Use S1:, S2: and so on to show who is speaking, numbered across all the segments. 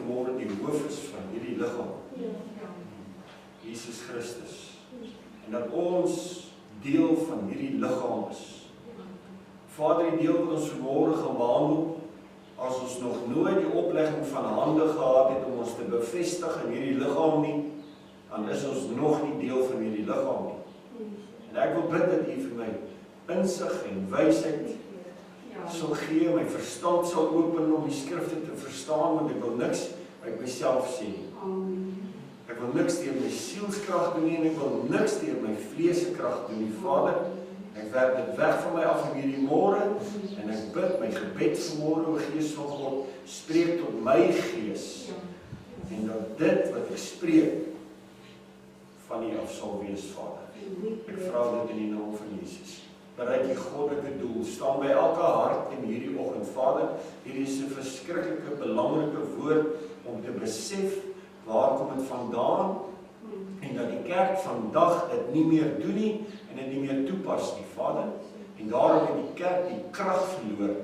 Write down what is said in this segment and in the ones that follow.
S1: vanmôre die hoof is van hierdie liggaam. Jesus Christus. En dat ons deel van hierdie liggaam is. Vader, die deel wat ons vanmôre gaan behandel, as ons nog nooit die oplegging van hande gehad het om ons te bevestig in hierdie liggaam nie, dan is ons nog nie deel van hierdie liggaam nie. En ek wil bid dat U vir my insig en wysheid sal gee, my verstand sal open om die skrifte te verstaan, want ek wil niks uit myself sê nie. Ek wil niks deur my sielskrag doen nie, en ek wil niks deur my vleeskrag doen nie. Vader, ek werp dit weg van my af in hierdie môre, en ek bid my gebed vanmôre, o Gees van God, spreek tot my gees, en dat dit wat ek spreek, van U af sal wees, Vader. Ek vra dit in die naam van Jesus. Bereik die goddelike doel, staan by elke hart in hierdie oggend. Vader, hierdie is 'n verskriklike belangrike woord om te besef waar kom dit vandaan en dat die kerk vandag dit nie meer doen nie en dit nie meer toepas nie, Vader. En daarom het die kerk die krag verloor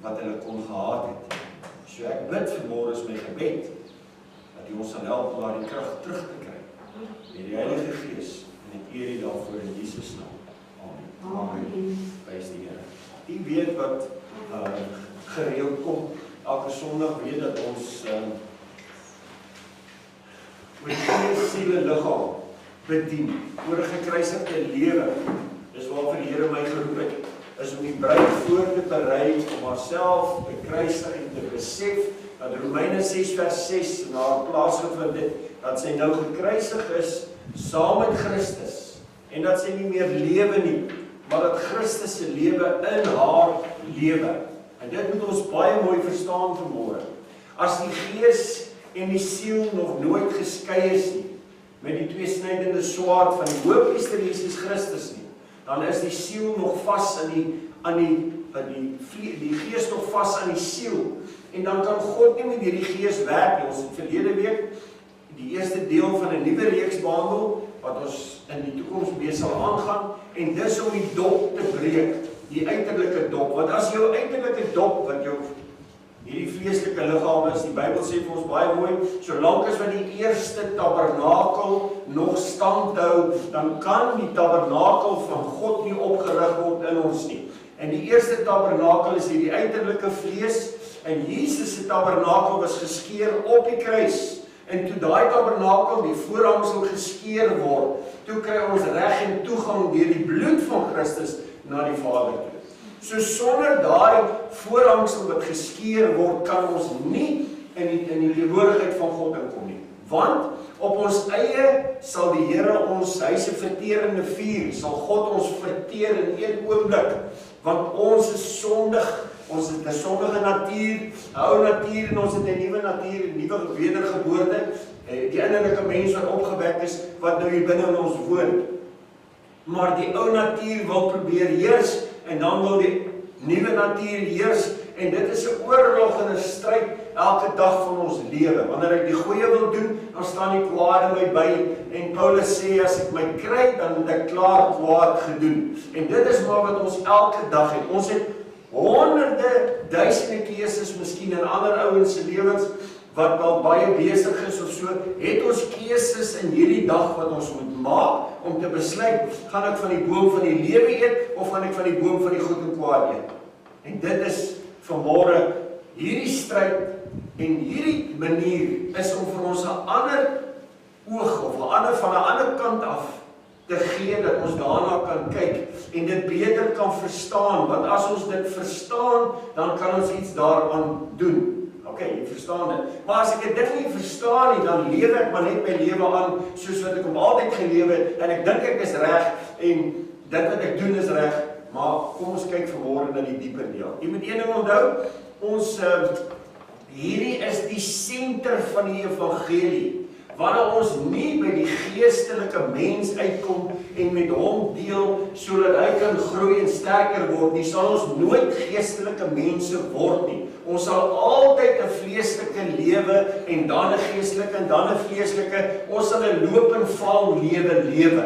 S1: wat hulle kon gehad het. So ek bid vanmôre is my gebed dat U ons sal help om daardie krag terug te kry deur die Heilige Gees en ek eer U daarvoor in Jesus naam. Amen. Prys die Here. U weet wat gereeld kom. Elke Sondag weet dat ons oor die siele liggaam bedien. Oor 'n gekruisigde lewe. Dis waarvoor die Here my geroep het. Is om die bruid voor te berei om haarself te kruisig en te besef dat Romeine 6 vers 6 na haar plaasgevind het dat sy nou gekruisig is saam met Christus en dat sy nie meer lewe nie, maar dat Christus se lewe in haar lewe. En dit moet ons baie mooi verstaan vanmôre. As die gees en die siel nog nooit geskei is nie, met die tweesnydende swaard van die Hoëpriester Jesus Christus nie, dan is die siel nog vas die gees nog vas aan die siel. En dan kan God nie met hierdie gees werk nie. Ons het verlede week die eerste deel van 'n nuwe reeks behandel, wat ons in die toekoms mee sal aangaan, en dis om die dop te breek, die uiterlike dop. Want as jou uiterlike dop, wat jou hierdie vleeslike liggaam is, die Bybel sê vir ons baie mooi, solank as wat die eerste tabernakel nog stand hou, dan kan die tabernakel van God nie opgerig word in ons nie. En die eerste tabernakel is hierdie uiterlike vlees, en Jesus se tabernakel was geskeur op die kruis. En toe daai tabernakel, die voorhangsel geskeur word, toe kry ons reg en toegang deur die bloed van Christus na die Vader toe. So sonder daai voorhangsel wat geskeur word, kan ons nie in die teenwoordigheid van God inkom nie. Want op ons eie sal die Here ons, hy is 'n verterende vuur, sal God ons verteer in een oomblik, want ons is sondig. Ons het 'n sondige natuur, 'n ou natuur, en ons het 'n nuwe natuur, 'n nuwe wedergeboorte, die innerlike mens wat opgewek is, wat nou hier binne in ons woon. Maar die ou natuur wil probeer heers, en dan wil die nuwe natuur heers, en dit is 'n oorlog en 'n stryd elke dag van ons lewe. Wanneer ek die goeie wil doen, dan staan die kwaad in my by, en Paulus sê, as ek my kry, dan het ek klaar kwaad gedoen. En dit is maar wat ons elke dag het. Ons het honderde, duisende keuses miskien in ander ouens se lewens wat wel baie besig is of so, het ons keuses in hierdie dag wat ons moet maak om te besluit, gaan ek van die boom van die lewe eet of gaan ek van die boom van die goed en kwaad eet? En dit is vanmôre hierdie stryd en hierdie manier is om vir ons 'n ander oog of van 'n ander kant af te gee, dat ons daarna kan kyk en dit beter kan verstaan, want as ons dit verstaan, dan kan ons iets daaraan doen. Ok, jy verstaan dit. Maar as ek dit nie verstaan nie, dan lewe ek maar net my lewe aan, soos wat ek hom altyd gelewe het, en ek dink ek is reg, en dit wat ek doen is reg, maar kom ons kyk vanmôre na die dieper deel. Jy moet een ding onthou, hierdie is die senter van die evangelie. Wanneer ons nie by die geestelike mens uitkom en met hom deel, sodat hy kan groei en sterker word nie, sal ons nooit geestelike mense word nie. Ons sal altyd 'n vleeslike lewe, en dan 'n geestelike, en dan 'n vleeslike, ons sal 'n loop en val lewe.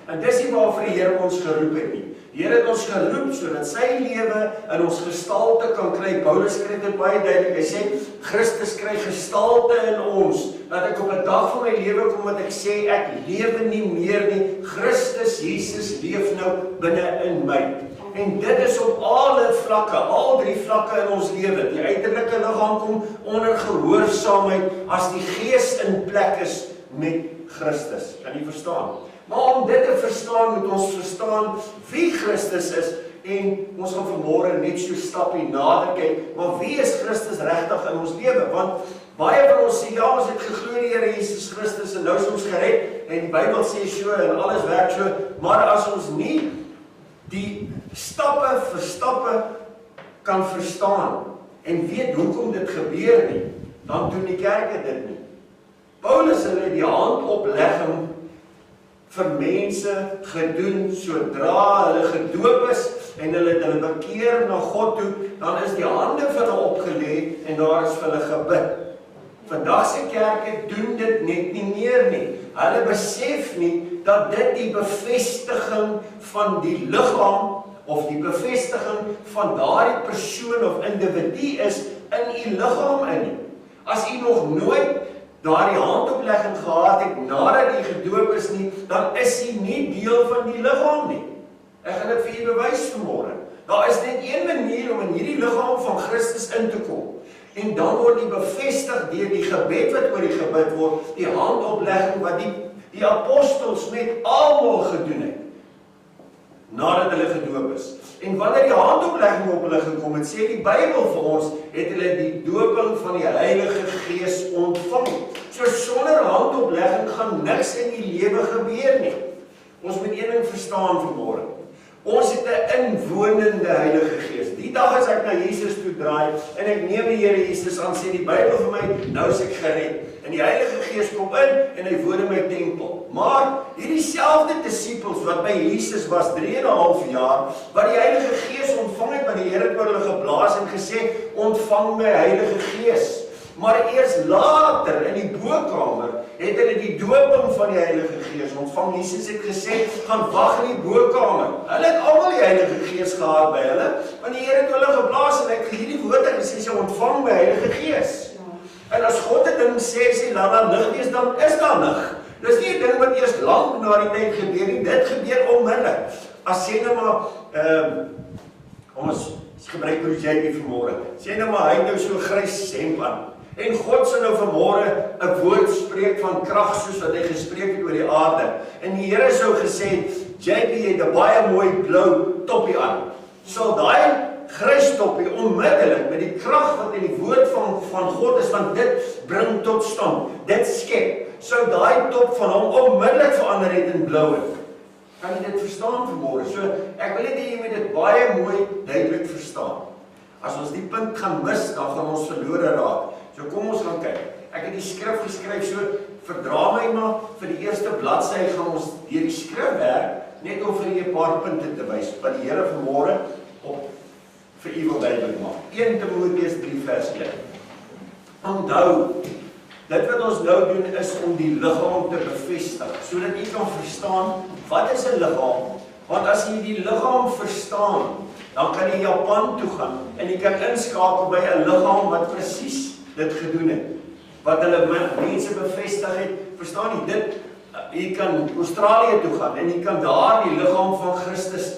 S1: En dis nie waarvoor die Here ons geroep het nie. Die Die Here het ons geroep sodat sy lewe in ons gestalte kan kry. Paulus skryf dit baie duidelik. Hy sê Christus kry gestalte in ons, dat ek op 'n dag van my lewe kom wat ek sê ek lewe nie meer nie. Christus Jesus leef nou binne in my. En dit is op alle vlakke, al 3 vlakke in ons lewe. Die uiterlike liggaam kom onder gehoorsaamheid as die gees in plek is met Christus. Kan jy verstaan? Maar om dit te verstaan, moet ons verstaan wie Christus is. En ons gaan vanmôre net so stappie nader kyk. Maar wie is Christus regtig in ons lewe? Want baie van ons sê, ja, ons het geglo in die Here Jesus Christus en nou is ons gered. En die Bybel sê so en alles werk so. Maar as ons nie die stappe vir stappe kan verstaan en weet hoekom dit gebeur nie, dan doen die kerke dit nie. Paulus het die handoplegging vir mense gedoen sodra hulle gedoop is en hulle bekeer na God toe, dan is die hande vir hulle opgelê en daar is vir hulle gebid. Vandag se kerke doen dit net nie meer nie. Hulle besef nie dat dit die bevestiging van die liggaam of die bevestiging van daardie persoon of individu is in u liggaam in. As u nog nooit daardie handoplegging gehad het nadat u gedoop is nie, dan is u nie deel van die liggaam nie. Ek gaan dit vir u bewys vanmôre. Daar is net een manier om in hierdie liggaam van Christus in te kom. En dan word die bevestig deur die gebed wat oor die gebid word, die handoplegging wat die apostels met almal gedoen het nadat hulle gedoop is. En wanneer die handoplegging op hulle gekom het, sê die Bybel vir ons, het hulle die doping van die Heilige Gees ontvang. So sonder handoplegging gaan niks in die lewe gebeur nie. Ons moet een ding verstaan vanmôre. Ons het 'n inwonende Heilige Gees. Die dag as ek na Jesus toe draai en ek neem die Here Jesus aan, sê die Bybel vir my, nou is ek gered. En die Heilige Gees kom in en hy woon in my tempel. Maar hierdie selfde disippels wat by Jesus was 3,5 jaar, wat die Heilige Gees ontvang het, want die Here het oor hulle geblaas en gesê, ontvang my Heilige Gees. Maar eers later in die bokamer het hulle die doping van die Heilige Gees ontvang. Jesus het gesê, gaan wag in die bokamer. Hulle het almal die Heilige Gees gehad by hulle, want die Here het hulle geblaas en hy het hierdie woorde gesê, sy ontvang my Heilige Gees. En as God 'n ding sê, laat daar lig wees, dan is daar lig. Dis nie 'n ding wat eers lank na die tyd gebeur nie, dit gebeur onmiddellik. As sê nou maar, ons gebruik projectie vanmôre, sê nou maar, hy het nou so 'n grys hemp aan. En God sal nou vanmôre 'n woord spreek van krag soos wat hy gespreek het oor die aarde. En die Here sou gesê, JP het 'n baie mooi blou toppie aan. Sal daai grys toppie onmiddellik met die krag wat in die woord van God is, want dit bring tot stand, dit skep, sou daai top van hom onmiddellik verander het in blou. Kan jy dit verstaan vanmôre? So ek wil net hê jy moet dit baie mooi duidelik verstaan. As ons die punt gaan mis, dan gaan ons verlore raak. So kom ons gaan kyk. Ek het die skrif geskryf, so verdra my maar vir die eerste bladsy gaan ons deur die skrif werk, net om vir julle 'n paar punte te wys wat die Here vanmôre op vir u wil duidelik maak. 1 Timoteus 3 vers 1. Onthou, dit wat ons nou doen is om die liggaam te bevestig, sodat u kan verstaan wat is 'n liggaam. Want as jy die liggaam verstaan, dan kan jy Japan toe gaan en jy kan inskakel by 'n liggaam wat presies dit gedoen het. Wat hulle mense bevestig het, verstaan jy dit? Jy kan Australië toe gaan en jy kan daar die liggaam van Christus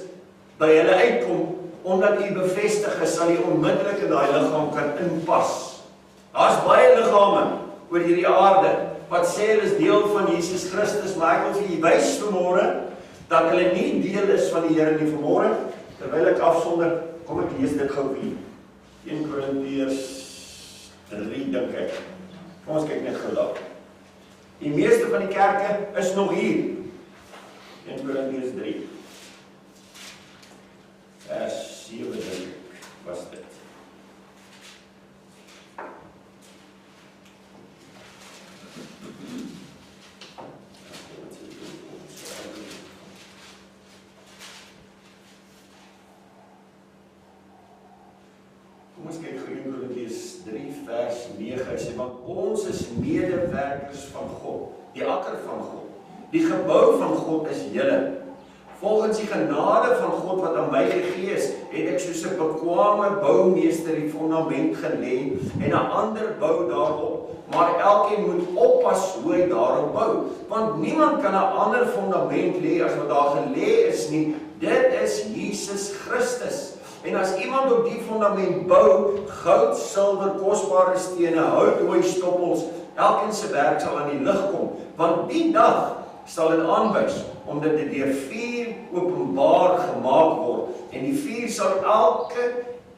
S1: by hulle uitkom, omdat jy bevestig is, sal jy onmiddellik in daai liggaam kan inpas. Daar's baie liggame oor hierdie aarde wat sê hulle is deel van Jesus Christus, maar ek wil vir julle wys vanmôre dat hulle nie deel is van die Here nie vanmôre. Terwyl ek afsonder, kom ek lees dit gou weer. 1 Korintiërs 3 dink ek. Kom ons kyk net gou daar. Die meeste van die kerke is nog hier. 1 Korintiërs 3. Vers 7 dink ek was dit. Kom ons kyk gou 1 Korintiërs 3 vers 9. Hy sê, want ons is medewerkers van God, die akker van God. Die gebou van God is julle. Volgens die genade van God wat aan my gegee is, het ek soos 'n bekwame boumeester die fondament gelê en 'n ander bou daarop. Maar elkeen moet oppas hoe hy daarop bou, want niemand kan 'n ander fondament lê as wat daar gelê is nie. Dit is Jesus Christus. En as iemand op die fondament bou, goud, silwer, kosbare stene, hout, hooi, stoppels, elkeen se werk sal aan die lig kom, want die dag sal dit aanwys, omdat dit deur vuur openbaar gemaak word, en die vuur sal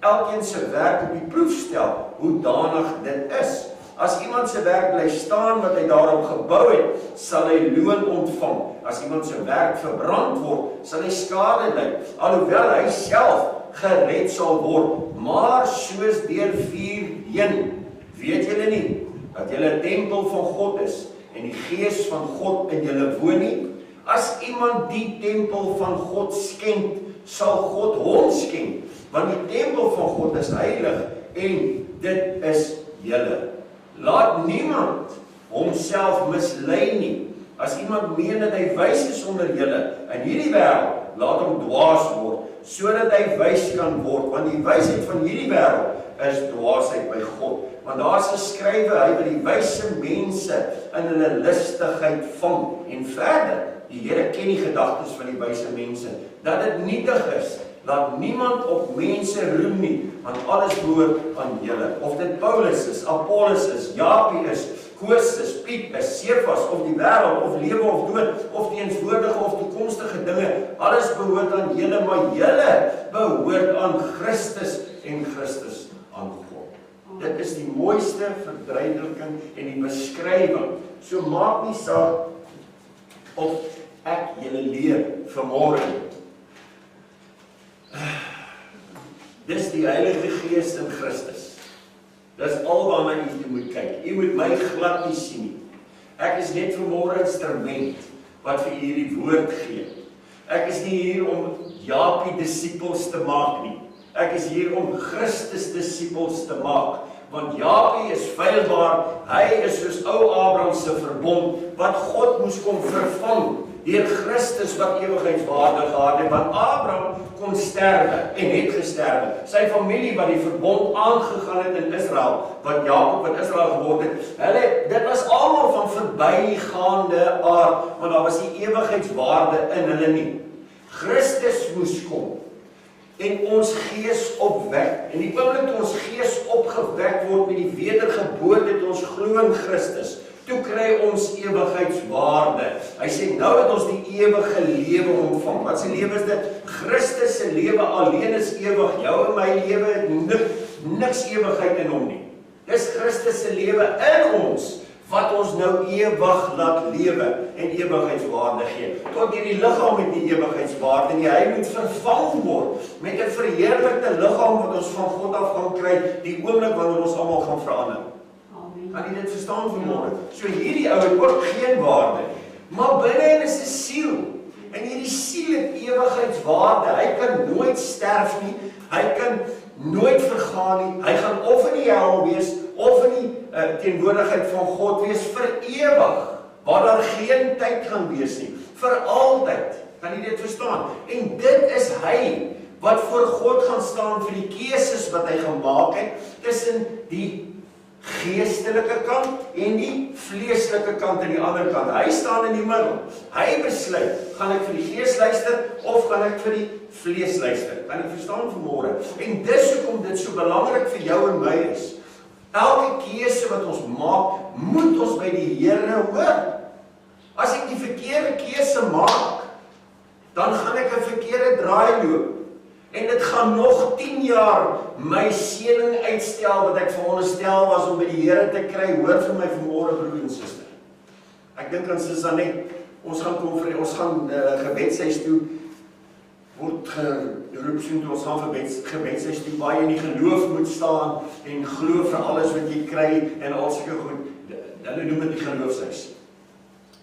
S1: elkeen se werk op die proef stel, hoe danig dit is. As iemand se werk bly staan wat hy daarop gebou het, sal hy loon ontvang. As iemand se werk verbrand word, sal hy skade ly, alhoewel hy self gered sal word, maar soos deur vuur heen. Weet julle nie dat julle 'n tempel van God is en die Gees van God in julle woon nie? As iemand die tempel van God skend, sal God hom skenk, want die tempel van God is heilig en dit is julle. Laat niemand homself mislei nie. As iemand meen dat hy wys is onder julle in hierdie wêreld, laat hom dwaas word, sodat hy wys kan word, want die wysheid van hierdie wêreld is dwaasheid by God. Want daar is geskrywe, hy wil die wyse mense in hulle listigheid vang. En verder, die Here ken die gedagtes van die wyse mense, dat dit nietig is. Laat niemand op mense roem nie, want alles behoort aan julle. Of dit Paulus is, Apollos is, Japie is, Christus, Piet is, Cephas, of die wêreld, of lewe of dood, of teenswoordige of toekomstige dinge, alles behoort aan julle, maar julle behoort aan Christus en Christus aan God. Dit is die mooiste verduideliking en die beskrywing. So maak nie saak of ek julle leer vanmôre. Dis die Heilige Gees in Christus. Dis al waarna jy moet kyk. Jy moet my glad nie sien nie. Ek is net vanmôre 'n instrument wat vir hierdie woord gee. Ek is nie hier om Japie disippels te maak nie. Ek is hier om Christus disippels te maak. Want Japie is feilbaar, hy is soos ou Abraham se verbond, wat God moes kom vervang, deur Christus wat ewigheidswaarde gehad het, want Abraham kon sterwe en het gesterwe. Sy familie wat die verbond aangegaan het in Israel, wat Jakob in Israel geword het, dit was almal van verbygaande aard, want daar was die ewigheidswaarde in hulle nie. Christus moes kom en ons gees opwek. En die oomblik toe ons gees opgewek word met die wedergeboorte, toe ons glo in Christus, toe kry ons ewigheidswaarde. Hy sê, nou het ons die ewige lewe ontvang. Wat se lewe is dit? Christus se lewe alleen is ewig. Jou en my lewe het niks ewigheid in hom nie. Dis Christus se lewe in ons, wat ons nou ewig laat lewe en ewigheidswaarde gee. Tot hierdie liggaam met die ewigheidswaarde nie, hy moet vervang word met 'n verheerlikte liggaam wat ons van God af gaan kry, die oomblik wanneer ons almal gaan verander. Kan jy dit verstaan vanmôre? So hierdie ou het ook geen waarde nie, maar binne is 'n siel. En hierdie siel het ewigheidswaarde. Hy kan nooit sterf nie, hy kan nooit vergaan nie. Hy gaan of in die hel wees, of in die teenwoordigheid van God wees vir ewig, waar daar geen tyd gaan wees nie, vir altyd. Kan jy dit verstaan? En dit is hy wat voor God gaan staan vir die keuses wat hy gemaak het tussen die geestelike kant en die vleeslike kant aan die ander kant. Hy staan in die middel. Hy besluit, gaan ek vir die gees luister of gaan ek vir die vlees luister? Kan jy verstaan vanmôre? En dis hoekom dit so belangrik vir jou en my is. Elke keuse wat ons maak, moet ons by die Here hoor. As ek die verkeerde keuse maak, dan gaan ek 'n verkeerde draai loop. En dit gaan nog 10 jaar my seëning uitstel wat ek veronderstel was om by die Here te kry. Hoor vir my vanmôre, broer en suster. Ek dink aan Susanet, ons gaan gebedshuis toe, word geroep so toe ons gaan gebedshuis toe, waar jy in die geloof moet staan en glo vir alles wat jy kry en al sulke goed. Hulle noem dit die geloofshuis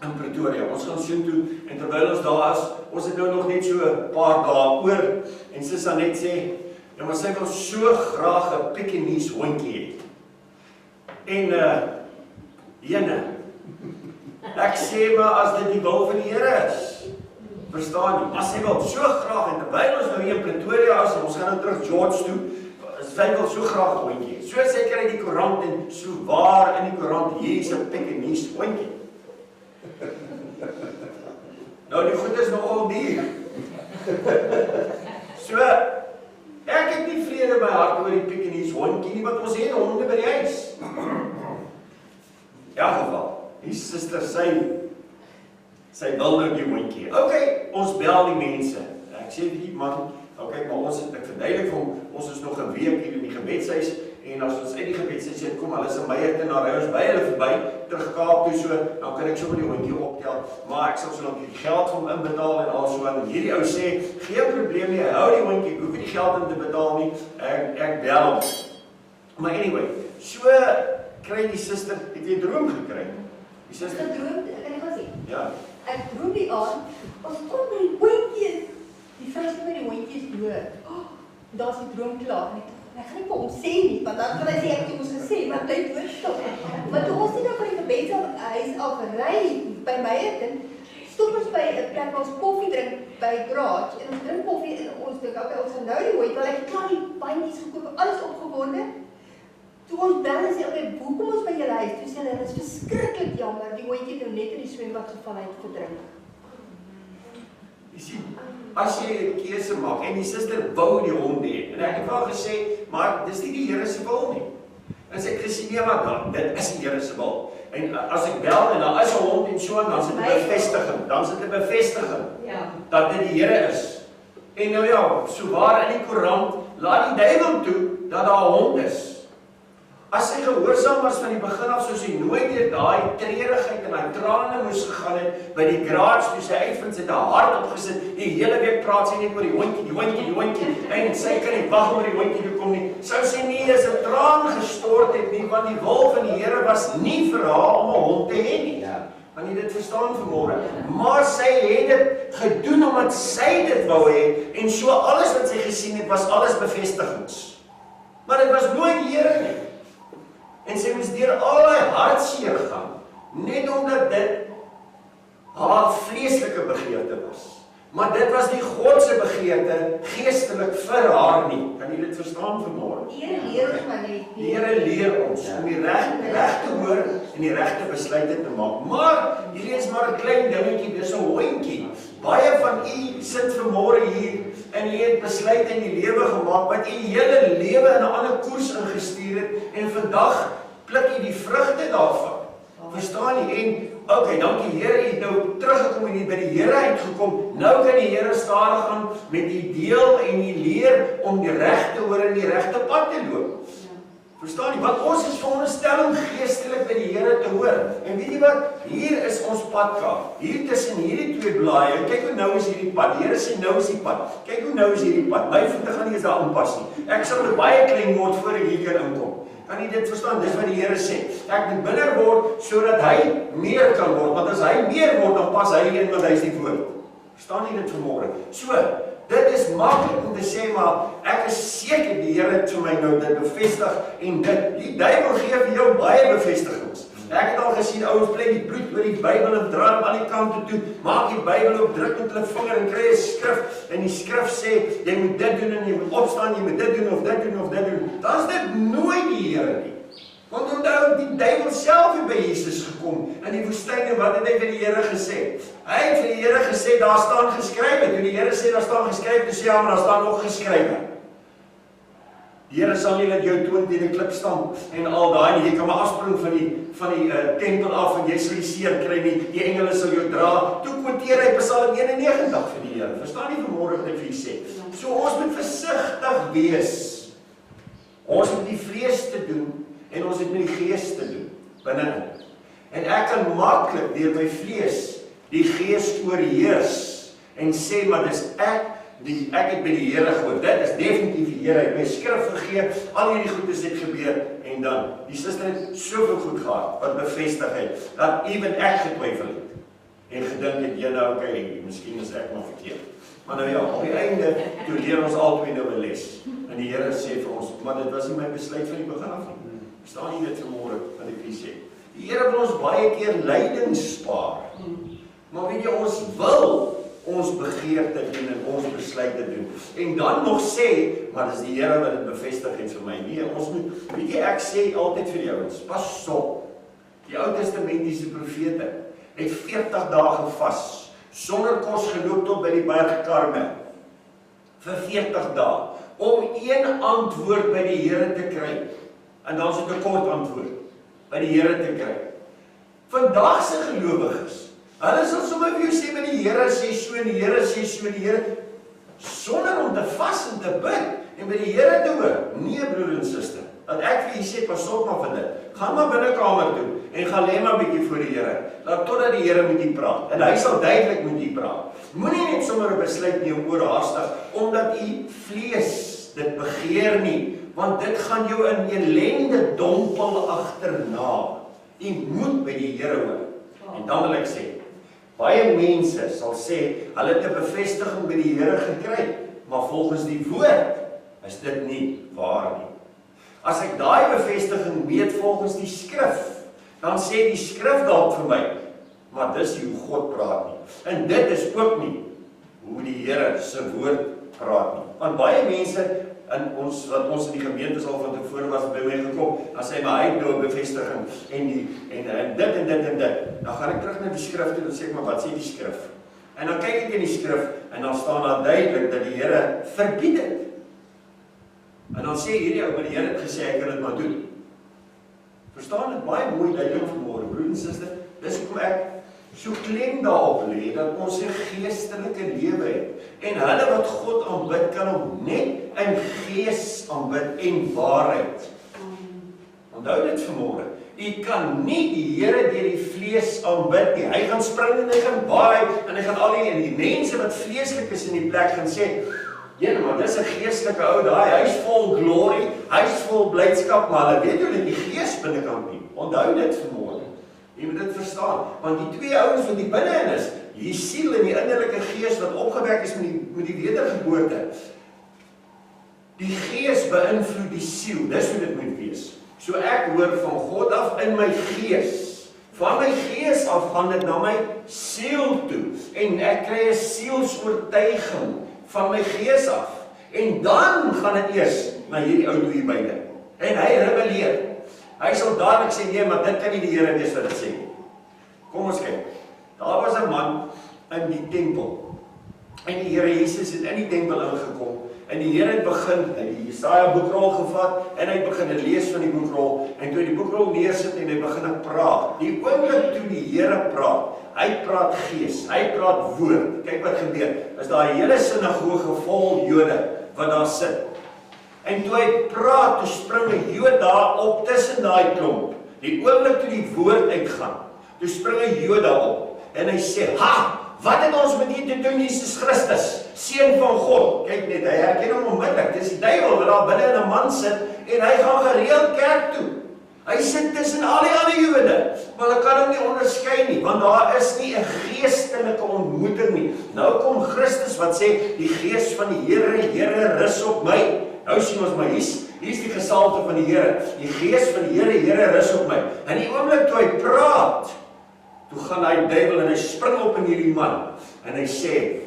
S1: in Pretoria. Ons gaan so toe en terwyl ons daar is, ons het nou nog net so 'n paar dae oor en Susanet sê, ja, maar sy wil so graag 'n Pekinese hondjie hê. En jene, ek sê maar as dit die wil van die Here is, Verstaan jy? Maar sy wil so graag, en terwyl ons nou hier in Pretoria is, en ons gaan nou terug George toe, sy wil so graag 'n hondjie. So sy kry die koerant en so waar in die koerant, hier is 'n Pekinese hondjie. Nou die goed is nogal duur. So, ek het nie vrede by hart oor die Pekinese hondjie nie, want ons het honde by die huis. Ja, geval. Die suster, sy wil nou die hondjie. Okay, ons bel die mense. Ek sê die man, okay, maar ek verduidelik vir hom, ons is nog 'n week hier in die gebedshuis, en as ons uit die gebedshuis het, kom hulle se Meyer na ry ons by hulle verby, terug Kaap toe so, dan kan ek sommer die hondjie optel, maar ek sal so nog die geld van hom inbetaal en al so, en hierdie ou sê, geen probleem nie, hy hou die hondjie, ek hoef nie die geld in te betaal nie, ek bel hom. Maar anyway, so kry die suster, het jy droom gekry? Die suster
S2: droom, kan ek wel sê?
S1: Ja.
S2: Ek droom die aand, ons kom by die hondjies. Die vrou sê my die hondjies dood. Daar is die droom klaar. Ek gaan nie vir hom sê nie, want dan kan hy sê ek het ons gesê, maar bly doodstop. Maar toe ons nie nou van die gebedshuis af ry by Meyer, stop ons by 'n plek waar ons koffie drink by garage en ons drink koffie en ons dink okay, ons gaan nou die hondjie, want ek het klaar die bandjies gekoop, alles opgewonde. Toe ons bel en sê, okay, hoe kom ons by julle huis? Toe sê hulle, dit is verskriklik jammer, die hondjie het nou net in die swembad geval uit verdrink.
S1: Jy sien, as jy 'n keuse maak, en die suster wou die hond hê, en ek het wel gesê, maar dis nie die Here se wil nie. En sy het gesê, nee, maar dan, dit is die Here se wil. En as ek bel, en daar is 'n hond en so, dan is dit 'n bevestiging, dat dit die Here is. En nou ja, so waar in die koerant, laat die duiwel toe, dat daar 'n hond is. As sy gehoorsaam was van die begin af, soos sy nooit deur daai treurigheid en daai trane moes gegaan het, by die garage, toe sy uitvind, sy het haar hart opgesit, die hele week praat sy net oor die hondjie, en sy kan nie wag om die hondjie te kom nie, sou sy nie eens 'n traan gestort het nie, want die wil van die Here was nie vir haar om 'n hond te hê nie. Kan jy dit verstaan vanmôre? Maar sy het dit gedoen, omdat sy dit wou hê, en so alles wat sy gesien het, was alles bevestigings. Maar dit was nooit die Here nie. En sy moes deur al die hartseer gaan, net omdat dit haar vleeslike begeerte was. Maar dit was nie God se begeerte geestelik vir haar nie. Kan jy dit verstaan vanmôre?
S2: Die Here leer ons maar net.
S1: Die Here leer ons om die reg te hoor en die regte besluite te maak. Maar hierdie is maar 'n klein dingetjie, dis 'n hondjie. Baie van u sit vanmôre hier en u het besluite in die lewe gemaak wat u hele lewe in 'n ander koers ingestuur het, en vandag pluk u die vrugte daarvan. Verstaan jy? En okay, dankie Here, u het nou teruggekom en u by die Here uitgekom. Nou kan die Here stadig gaan met u deel en u leer om die regte hoor en die regte pad te loop. Verstaan jy? Want ons is veronderstel om geestelik by die Here te hoor. En weet jy wat? Hier is ons padkaart. Hier tussen hierdie twee blaaie. Kyk hoe nou is hierdie pad. Die Here sê nou is die pad. Kyk hoe nou is hierdie pad. My voete gaan nie eens daar aanpas nie. Ek sal baie klein word voor ek hier kan inkom. Kan jy dit verstaan? Dis wat die Here sê. Ek moet minder word sodat hy meer kan word. Want as hy meer word, dan pas hy in wat hy is die woord. Verstaan jy dit vanmôre? So, dit is maklik om te sê, maar ek is seker die Here het vir my nou dit bevestig, en die duiwel gee vir jou baie bevestigings. Ek het al gesien ouens plek die bloed oor die Bybel en draai hom aan die kante toe, maak die Bybel op, druk met hulle vinger en kry 'n skrif, en die skrif sê jy moet dit doen en jy moet opstaan, jy moet dit doen of dit doen of dit doen. Dan is dit nooit die Here nie. Want onthou, die duiwel self het by Jesus gekom in die woestyn, en wat het hy vir die Here gesê? Hy het vir die Here gesê, daar staan geskrywe. Toe die Here sê daar staan geskrywe, toe sê ja, maar daar staan nog geskrywe. Die Here sal nie laat jou toon teen 'n klip stamp en al daai nie. Jy kan maar afspring van die tempel af en jy sal nie seer kry nie. Die engele sal jou dra. Toe quoteer hy Psalm 91 vir die Here. Verstaan nie vanmôre wat hy vir u sê? So ons moet versigtig wees. Ons moet die vlees te doen en ons het met die gees te doen binne. En ek kan maklik deur my vlees die gees oorheers en sê, maar dis ek het by die Here gehoor. Dit is definitief die Here. Hy het my skrif gegee, al hierdie goed het gebeur, en dan, die suster het soveel goed gehad, wat bevestig het, dat even ek getwyfel het, en gedink het, ja nou, okay, miskien is ek maar verkeerd. Maar nou ja, op die einde, toe leer ons albei nou 'n les, en die Here sê vir ons, maar dit was nie my besluit van die begin af nie. Verstaan jy dit vanmôre, wat ek vir sê? Die Here wil ons baie keer lyding spaar, maar weet jy, ons wil ons begeerte doen en ons besluite doen. En dan nog sê, maar dis die Here wat dit bevestig het vir my. Nee, ons moet, weet jy, ek sê altyd vir die ouens, pas op. Die Ou Testamentiese profete het 40 dae gevas, sonder kos geloop tot by die berg Karmel, vir 40 dae, om een antwoord by die Here te kry. En dan is dit 'n kort antwoord by die Here te kry. Vandag se gelowiges, hulle sal sommer vir jou sê, maar die Here sê so, en die Here sê so, en die Here, sonder om te vas en te bid, en by die Here te hoor. Nee, broer en suster, dat ek vir jy sê, pas op maar vir dit. Gaan maar binnekamer toe, en gaan lê maar bietjie voor die Here, laat totdat die Here met u praat, en hy sal duidelik met u praat. Moenie net sommer 'n besluit neem oorhaastig, omdat u vlees dit begeer nie, want dit gaan jou in ellende dompel agterna. U moet by die Here hoor. En dan wil ek sê, baie mense sal sê, hulle het 'n bevestiging by die Here gekry, maar volgens die woord is dit nie waar nie. As ek daai bevestiging meet volgens die skrif, dan sê die skrif dalk vir my, maar dis nie hoe God praat nie. En dit is ook nie hoe die Here se woord praat nie. Want baie mense wat ons in die gemeente al van tevore was by my gekom, dan sê maar hy het nou 'n bevestiging en dit en dit en dit. Dan gaan ek terug na die skrif toe en sê ek, maar wat sê die skrif? En dan kyk ek in die skrif en dan staan daar duidelik dat die Here verbied dit. En dan sê hierdie ou, maar die Here het gesê ek kan dit maar doen. Verstaan dit baie mooi duidelik vanmôre, broer en suster. Dis hoekom ek so klem daarop lê dat ons 'n geestelike lewe het. En hulle wat God aanbid kan hom net in gees aanbid en waarheid. Onthou dit vanmôre. U kan nie die Here deur die vlees aanbid nie. Hy gaan spring en hy gaan baai en hy gaan al die mense wat vleeslik is in die plek gaan sê, ja, maar dis 'n geestelike ou daai, hy's vol glory, hy's vol blydskap, maar hulle weet hoe dit die gees binnekant nie. Onthou dit vanmôre. Jy moet dit verstaan, want die twee ouens wat die binne-in is, die siel en die innerlike gees wat opgewek is met die wedergeboorte. Die gees beïnvloed die siel, dis hoe dit moet wees. So ek hoor van God af in my gees. Van my gees af gaan dit na my siel toe. En ek kry 'n sielsoortuiging van my gees af. En dan gaan dit eers na hierdie ou toe hier byne. En hy rebelleer. Hy sal dadelik sê, nee, maar dit kan nie die Here wees wat dit sê. Kom ons kyk. Daar was 'n man in die tempel. En die Here Jesus het in die tempel ingekom. En die Here het begin, die Jesaja boekrol gevat, en hy begin lees van die boekrol, en toe die boekrol neersit, en hy begin praat. Die oomblik toe die Here praat, hy praat gees, hy praat woord. Kyk wat gebeur, is daar 'n hele sinagoge vol Jode, wat daar sit. En toe hy praat, toe spring 'n Jood daar op, tussen daai klomp. Die oomblik toe die woord uitgaan, toe spring 'n Jood daar op, en hy sê, ha! Wat het ons met hier te doen, Jesus Christus, seun van God? Kyk net, hy herken hom onmiddellik. Dis die duiwel wat daar binne in 'n man sit en hy gaan gereeld kerk toe. Hy sit tussen al die ander Jode, maar hulle kan hom nie onderskei nie, want daar is nie 'n geestelike ontmoeting nie. Nou kom Christus wat sê, die gees van die Here rus op my. Nou sien ons maar hier's die gesalte van die Here. Die gees van die Here rus op my. En die oomblik toe hy praat, toe gaan hy duiwel en hy spring op in hierdie man. En hy sê,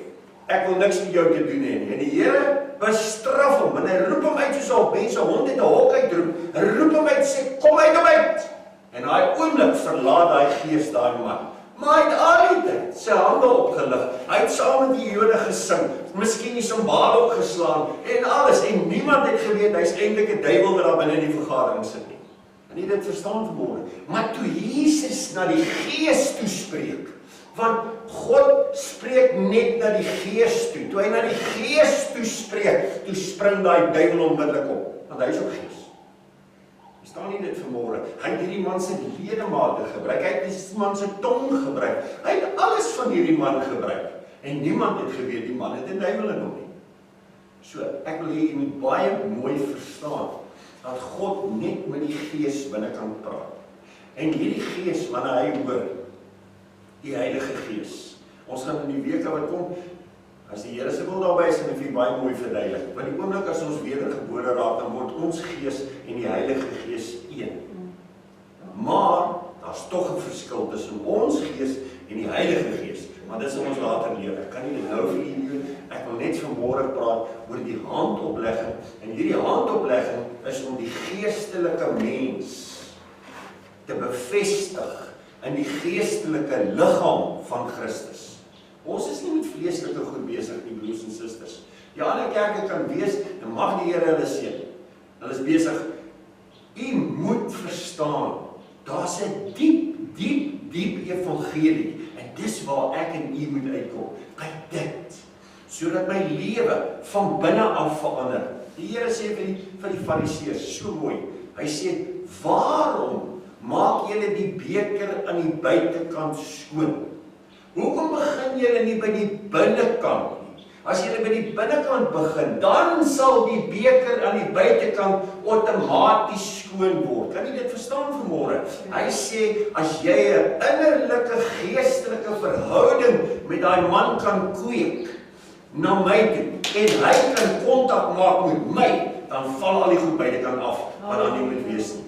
S1: ek wil niks met jou te doen hê nie. En die Here bestraf hom. En hy roep hom uit soos 'n mens 'n hond uit 'n hok uitroep. Hy roep hom uit en sê, kom uit. En daai oomblik verlaat daai gees daai man. Maar hy het al die tyd sy hande opgelig. Hy het saam met die Jode gesing. Miskien die simbale opgeslaan en alles. En niemand het geweet hy's eintlik 'n duiwel wat daar binne in die vergadering sit nie. En jy dit verstaan vanmôre. Maar toe Jesus na die gees toespreek, want God spreek net na die gees toe. Toe hy na die gees toespreek, toe spring daai duiwel onmiddellik op, want hy is ook gees. Verstaan nie dit vanmôre? Hy het hierdie man se ledemate gebruik, hy het die man se tong gebruik, hy het alles van hierdie man gebruik, en niemand het geweet die man het 'n duiwel in hom nie. So, ek wil hê jy moet baie mooi verstaan, dat God net met die gees binnekant praat. En hierdie gees, wanneer hy hoor, die Heilige Gees. Ons gaan in die weke wat kom, as die Here se wil daarby is, en ek vir baie mooi verduidelik. Want die oomblik as ons wedergebore raak, dan word ons gees en die Heilige Gees een. Maar daar's tog 'n verskil tussen ons gees en die Heilige Gees. maar dit sal ons later leer. Ek kan nie dit nou vir julle doen. Ek wil net vanmôre praat oor die handoplegging. En hierdie handoplegging is om die geestelike mens te bevestig in die geestelike liggaam van Christus. Ons is nie met vleeslike goed besig nie, broers en susters. Die ander kerke kan wees, en mag die Here hulle seën. Hulle is besig. U moet verstaan, daar's 'n diep evangelie, en dis waar ek en u moet uitkom. By dit, sodat my lewe van binne af verander. Die Here sê vir die Fariseërs, so mooi. Hy sê, waarom maak julle die beker aan die buitekant skoon? Hoekom begin julle nie by die binnekant nie? As julle by die binnekant begin, dan sal die beker aan die buitekant outomaties skoon word. Kan jy dit verstaan vanmôre? Hy sê, as jy 'n innerlike geestelike verhouding met daai man kan kweek, na my toe, en hy kan kontak maak met my, dan val al die goed buitekant af, wat dan nie moet wees nie.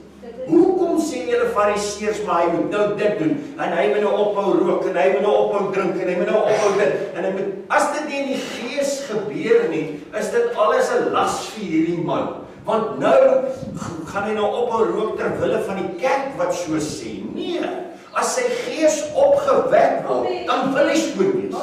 S1: Hoekom sê julle Fariseërs, maar hy moet nou dit doen, en hy moet nou ophou rook, en hy moet nou ophou drink, en hy moet nou ophou dit, en hy moet, as dit nie in die gees gebeur nie, is dit alles 'n las vir hierdie man, want nou gaan hy nou ophou rook ter wille van die kerk wat so sê, nee, as sy gees opgewek word, dan wil hy skoon wees.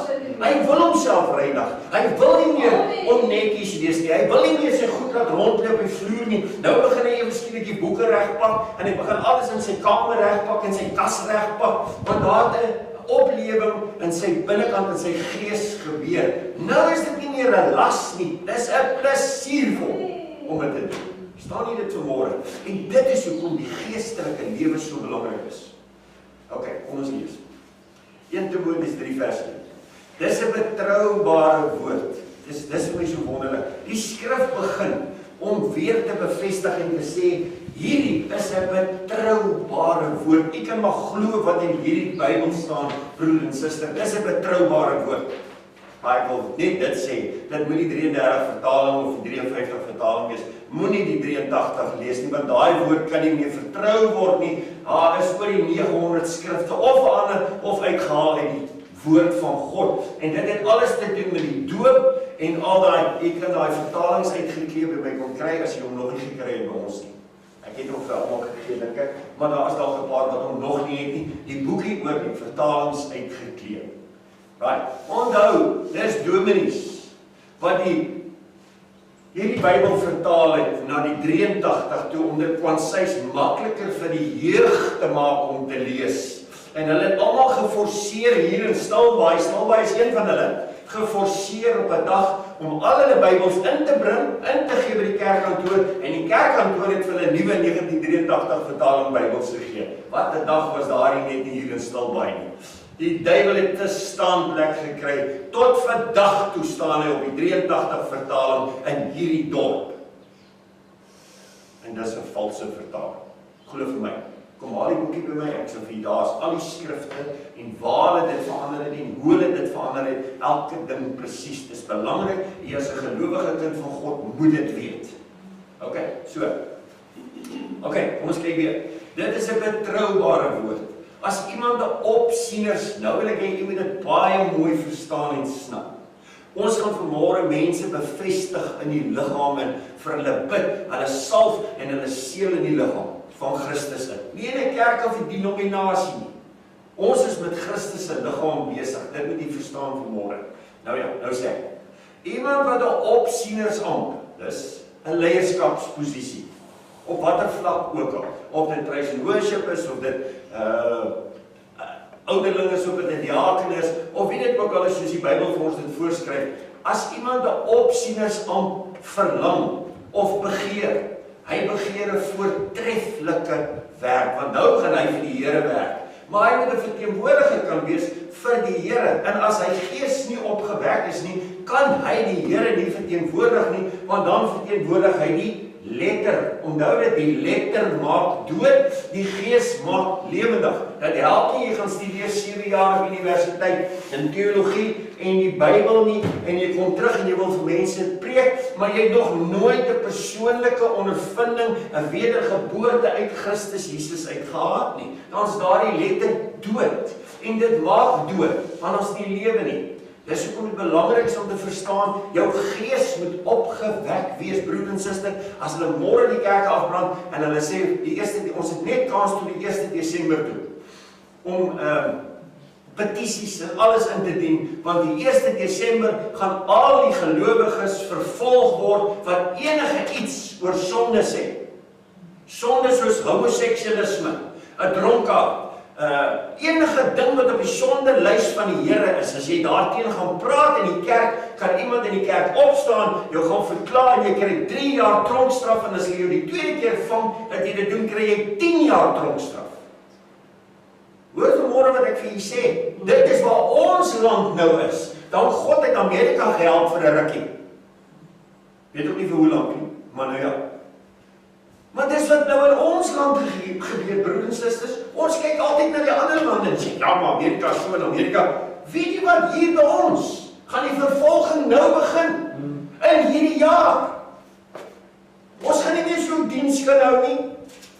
S1: Hy wil homself reinig. Hy wil nie meer onnetjies wees nie. Hy wil nie meer sy goed laat rondloop op die vloer nie. Nou begin hy ewe skielik die boeke regpak en hy begin alles in sy kamer regpak en sy kas regpak, want daar het 'n oplewing in sy binnekant en sy gees gebeur. Nou is dit nie meer 'n las nie. Dis 'n plesier vir hom om dit te doen. Staan nie dit vanmôre? En dit is hoekom die geestelike lewe so belangrik is. OK, kom ons lees. 1 Timoteus 3 vers 1. Dis 'n betroubare woord. Dis vir my so wonderlik. Die skrif begin om weer te bevestig en te sê, hierdie is 'n betroubare woord. U kan maar glo wat in hierdie Bybel staan, broer en suster. Dis 'n betroubare woord. Maar ek wil net dit sê, dit moet die 33 vertaling of die 53 vertaling wees. Moenie die 83 lees nie, want daai woord kan nie meer vertrou word nie. Daar is oor die 900 skrifte of verander of uitgehaal uit die woord van God. En dit het alles te doen met die doop en al daai, ek kan daai vertalings uitgekleed by my kon kry as jy hom nog nie gekry het by ons nie. Ek het hom vir almal gegee, dink ek, maar daar is dalk 'n paar wat hom nog nie het nie. Die boekie oor die vertalings uitgekleed. Right. Onthou, dis dominees wat hierdie Bybel vertaal het na die 83 toe om dit kwansies makliker vir die jeug te maak om te lees. En hulle het almal geforseer hier in Stilbaai is een van hulle, geforseer op 'n dag om al hulle Bybels in te bring, in te gee by die kerkkantoor, en die kerkkantoor het vir hulle nuwe 1983 vertaling Bybels gegee. Wat 'n dag was daar net nie hier in Stilbaai nie. Die duiwel het 'n staanplek gekry, tot vandag toe staan hy op die 83 vertaling in hierdie dorp. En dis 'n valse vertaling. Glo vir my. Kom haal die boekie by my, ek sal vir julle daar's al die skrifte en waar hulle dit verander het en hoe hulle dit verander het, elke ding presies. Dis belangrik, jy as 'n gelowige kind van God moet dit weet. OK, so. OK, kom ons kyk weer. Dit is 'n betroubare woord. As iemand 'n opsieners, nou wil ek hê jy moet dit baie mooi verstaan en snap. Ons gaan vanmôre mense bevestig in die liggaam en vir hulle bid, hulle salf en hulle seël in die liggaam van Christus in. Nie in 'n kerk of 'n denominasie nie. Ons is met Christus se liggaam besig. Dit moet jy verstaan vanmôre. Nou ja, nou sê ek. Iemand wat 'n opsienersambt, dis 'n leierskapsposisie. Op watter vlak ook al. Of dit praise and worship is, of dit ouderling is, of dit 'n diaken is, of wie dit ook al is soos die Bybel vir ons dit voorskryf. As iemand 'n opsienersambt verlang of begeer, hy begeer 'n voortreffelike werk, want nou gaan hy vir die Here werk. Maar hy moet 'n verteenwoordiger kan wees vir die Here. En as hy gees nie opgewek is nie, kan hy die Here nie verteenwoordig nie, want dan verteenwoordig hy die letter. Onthou dit, die letter maak dood, die gees maak lewendig. Dat help nie, jy gaan studeer 7 jaar op universiteit in teologie en die Bybel nie, en jy kom terug en jy wil vir mense preek, maar jy het nog nooit 'n persoonlike ondervinding, 'n wedergeboorte uit Christus Jesus uitgehad nie. Dan is daardie letter dood. en dit maak dood, want ons nie lewe nie. Dis hoekom dit belangrik is om te verstaan, jou gees moet opgewek wees, broer en suster, as hulle môre die kerk afbrand, en hulle sê, ons het net kans tot die 1 Desember toe, om petisies en alles in te dien, want die 1 Desember gaan al die gelowiges vervolg word, wat enige iets oor sonde sê. Sonde soos homoseksualisme, 'n dronkaard, enige ding wat op die sondelys van die Here is, as jy daarteen gaan praat in die kerk, kan iemand in die kerk opstaan, jou gaan verklaar en jy kry 3 jaar tronkstraf, en as jy jou die tweede keer vang, dat jy dit doen, kry jy 10 jaar tronkstraf. Hoor vanmôre wat ek vir julle sê, dit is waar ons land nou is. Dan God het Amerika gehelp vir 'n rukkie. Weet ook nie vir hoe lank nie, maar nou ja. Maar dis wat nou in ons land gebeur, broers en susters. Ons kyk altyd na die ander lande en sê, ja, maar Amerika is so in Amerika. Weet jy wat, hier by ons gaan die vervolging nou begin. In hierdie jaar. Ons gaan nie meer so diens kan hou nie.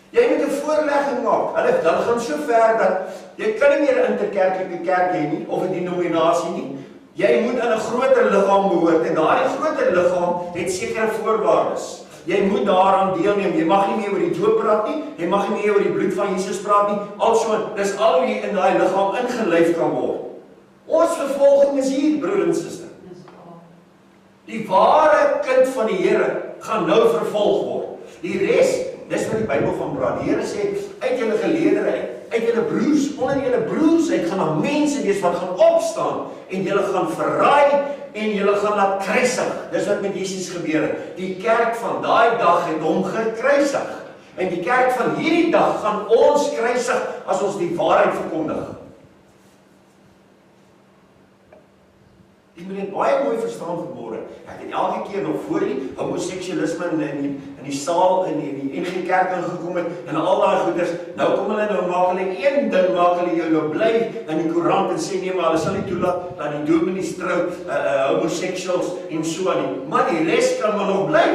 S1: Jy moet 'n voorlegging maak. Hulle gaan so ver dat jy kan nie meer 'n interkerklike kerk hê nie, of 'n denominasie nie. Jy moet in 'n groter liggaam behoort, en daardie groter liggaam het sekere voorwaardes. Jy moet daaraan deelneem. Jy mag nie meer oor die doop praat nie, jy mag nie meer oor die bloed van Jesus praat nie. Also, dis al wie in daai liggaam ingelyf kan word. Ons vervolging is hier, broer en suster. Die ware kind van die Here gaan nou vervolg word. Die res, dis wat die Bybel van praat. Die Here sê, uit julle geleerders uit julle broers, onder julle broers uit gaan daar mense wees wat gaan opstaan, en julle gaan verraai, en julle gaan laat kruisig. Dis wat met Jesus gebeur het. Die kerk van daai dag het hom gekruisig. En die kerk van hierdie dag gaan ons kruisig as ons die waarheid verkondig. Jy moet dit baie mooi verstaan vanmôre. Ek het elke keer nog voor die homoseksualisme in die saal in die enige kerk ingekom het, en al daai goeders, nou kom hulle nou maak hulle een ding, maak hulle jou nou bly in die koerant en sê nee, maar hulle sal nie toelaat dat die dominees trou homoseksuals en so aan nie. Maar die res kan maar nog bly.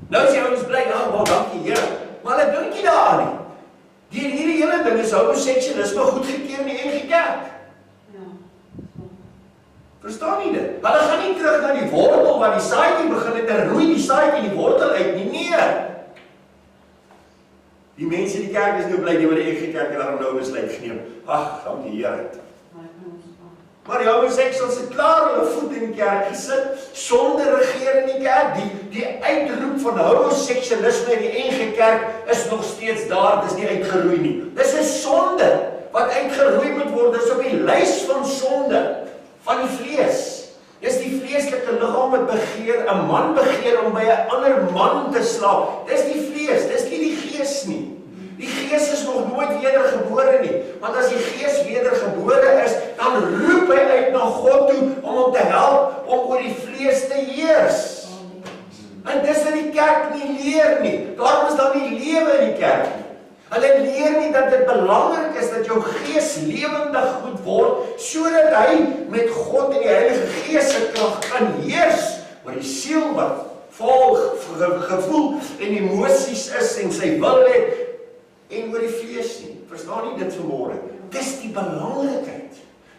S1: Nou is jy ons bly, ja, maar dankie Here. Maar hulle dink nie daaraan nie. Hierdie hele ding is homoseksualisme goedgekeur in die enige kerk. Verstaan nie dit? Hulle gaan nie terug na die wortel, waar die saadjie begin het en roei die saadjie die wortel uit nie. Nee. Die mense in die kerk is nou bly, die wat die enige kerk daarom nou besluit geneem. Ag, dankie Here. Maar die homoseksuals het klaar hulle voet in die kerk gesit, sonde regeer in die kerk. Die uitroep van homoseksualisme in die enige kerk is nog steeds daar, dis nie uitgeroei nie. Dis 'n sonde wat uitgeroei moet word, dis op die lys van sonde. Van die vlees. Dis die vleeslike liggaam wat begeer, 'n man begeer om by 'n ander man te slaap. Dis die vlees, dis nie die gees nie. Die gees is nog nooit wedergebore nie. Want as die gees wedergebore is, dan roep hy uit na God toe om hom te help om oor die vlees te heers. En dis wat die kerk nie leer nie. Daarom is daar nie lewe in die kerk nie. Hulle leer nie dat dit belangrik is dat jou gees lewendig moet word, sodat hy met God en die Heilige Gees se krag kan heers oor die siel wat vol gevoel en emosies is en sy wil het, en oor die vlees nie. Verstaan nie dit vanmôre? Dis die belangrikheid.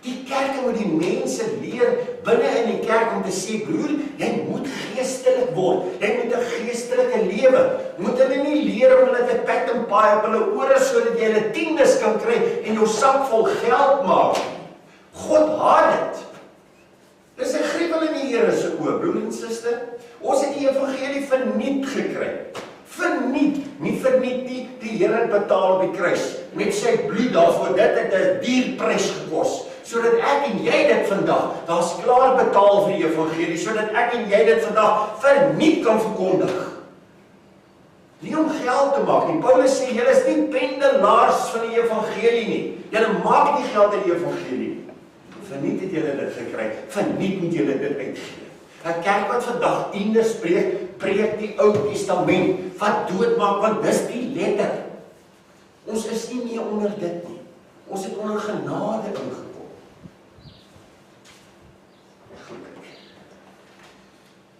S1: Die kerk moet die mense leer binne in die kerk om te sê, broer, jy moet geestelik word. Jy moet 'n geestelike lewe. Moet hulle nie leer om hulle te pat en paai op hulle ore sodat jy hulle tiendes kan kry en jou sak vol geld maak. God haat dit. Dis 'n gruwel in die Here se oë, broer en suster. Ons het die evangelie verniet gekry. Verniet, nie verniet nie, die Here het betaal op die kruis met sy bloed daarvoor. Dit het 'n duur prys gekos, sodat ek en jy dit vandag, daar's klaar betaal vir die evangelie, sodat ek en jy dit vandag verniet kan verkondig. Nie om geld te maak nie. Paulus sê, julle is nie pendelaars van die evangelie nie. Julle maak nie geld uit die evangelie nie. Verniet het julle dit gekry, verniet moet julle dit uitgee. 'n Kerk wat vandag tiendes preek die Ou Testament, wat doodmaak, want dis die letter. Ons is nie meer onder dit nie. Ons het onder genade ingekom.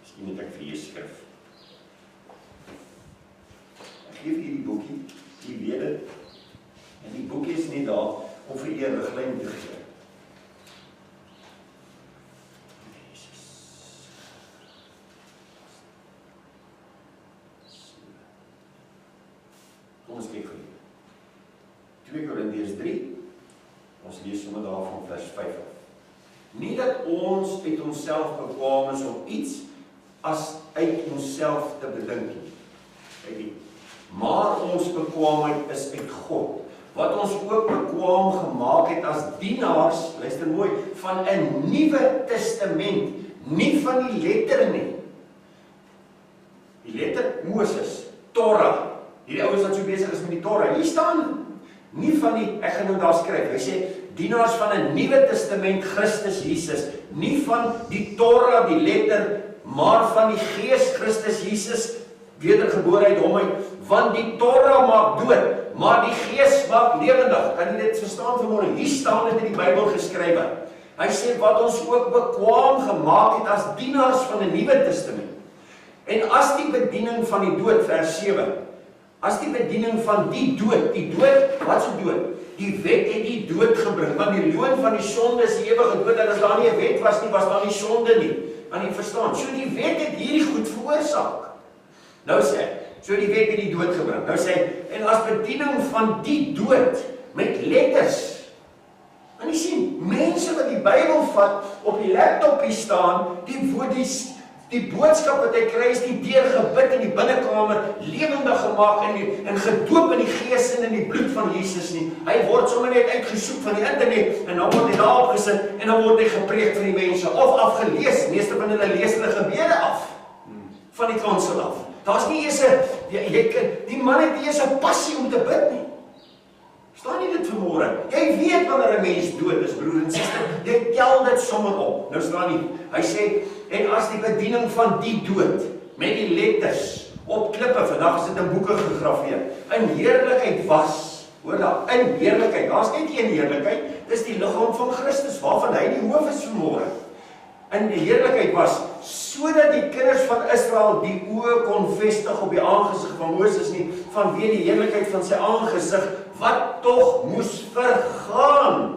S1: Miskien moet ek vir julle skrif. Ek gee vir julle die boekie, die weet dit. En die boekie is nie daar om vir julle 'n riglyn te gee. Korintiërs 3. Ons lees sommer daar van vers 5 af. Nie dat ons uit onsself bekwam is om iets as uit onsself te bedink nie. Kyk nie. Maar ons bekwaamheid is uit God, wat ons ook bekwaam gemaak het as dienaars, luister mooi, van 'n nuwe testament, nie van die letter nie. Die letter Moses, Torah, hierdie ouens wat so besig is met die Torah, hier staan, nie van die, ek gaan nou daar skryf, hy sê, dienaars van 'n nuwe testament, Christus Jesus, nie van die Torah, die letter, maar van die Gees, Christus Jesus, wedergebore uit hom uit, want die Torah maak dood, maar die Gees maak lewendig. Kan jy dit verstaan vanmôre? Hier staan dit in die Bybel geskrywe. Hy sê wat ons ook bekwaam gemaak het as dienaars van 'n nuwe testament. En as die bediening van die dood, vers 7, as die bediening van die dood, wat is die dood? Die wet het die dood gebring, want die loon van die sonde is die ewige dood, en as daar nie 'n wet was nie, was daar nie sonde nie. Kan jy verstaan? So die wet het hierdie goed veroorsaak. Nou sê, so die wet het die dood gebring. Nou sê, en as bediening van die dood, met letters, en jy sien, mense wat die Bybel vat, op die laptop hier staan, die boodskap wat hy kry is nie deur gebid in die binnekamer, lewendig gemaak en gedoop in die Gees en in die bloed van Jesus nie. Hy word sommer net uitgesoek van die internet, en dan word hy daar opgesit, en dan word hy gepreek vir die mense, of afgelees, meeste van hulle lees hulle gebede af, van die kansel af. Daar's nie eens die man het nie eens 'n passie om te bid nie. Staan nie dit vanmôre? Jy weet wanneer 'n mens dood is, broer en suster. Jy tel dit sommer op. Nou staan nie. Hy sê, en as die bediening van die dood, met die letters, op klippe, vandag is dit in boeke gegrafeer, in heerlikheid was, hoor daar, in heerlikheid, daar's net een heerlikheid, dis die liggaam van Christus, waarvan hy die hoof is vanmôre. In die heerlikheid was, sodat die kinders van Israel die oë kon vestig op die aangesig van Moses nie, vanweë die heerlikheid van sy aangesig, wat tog moes vergaan.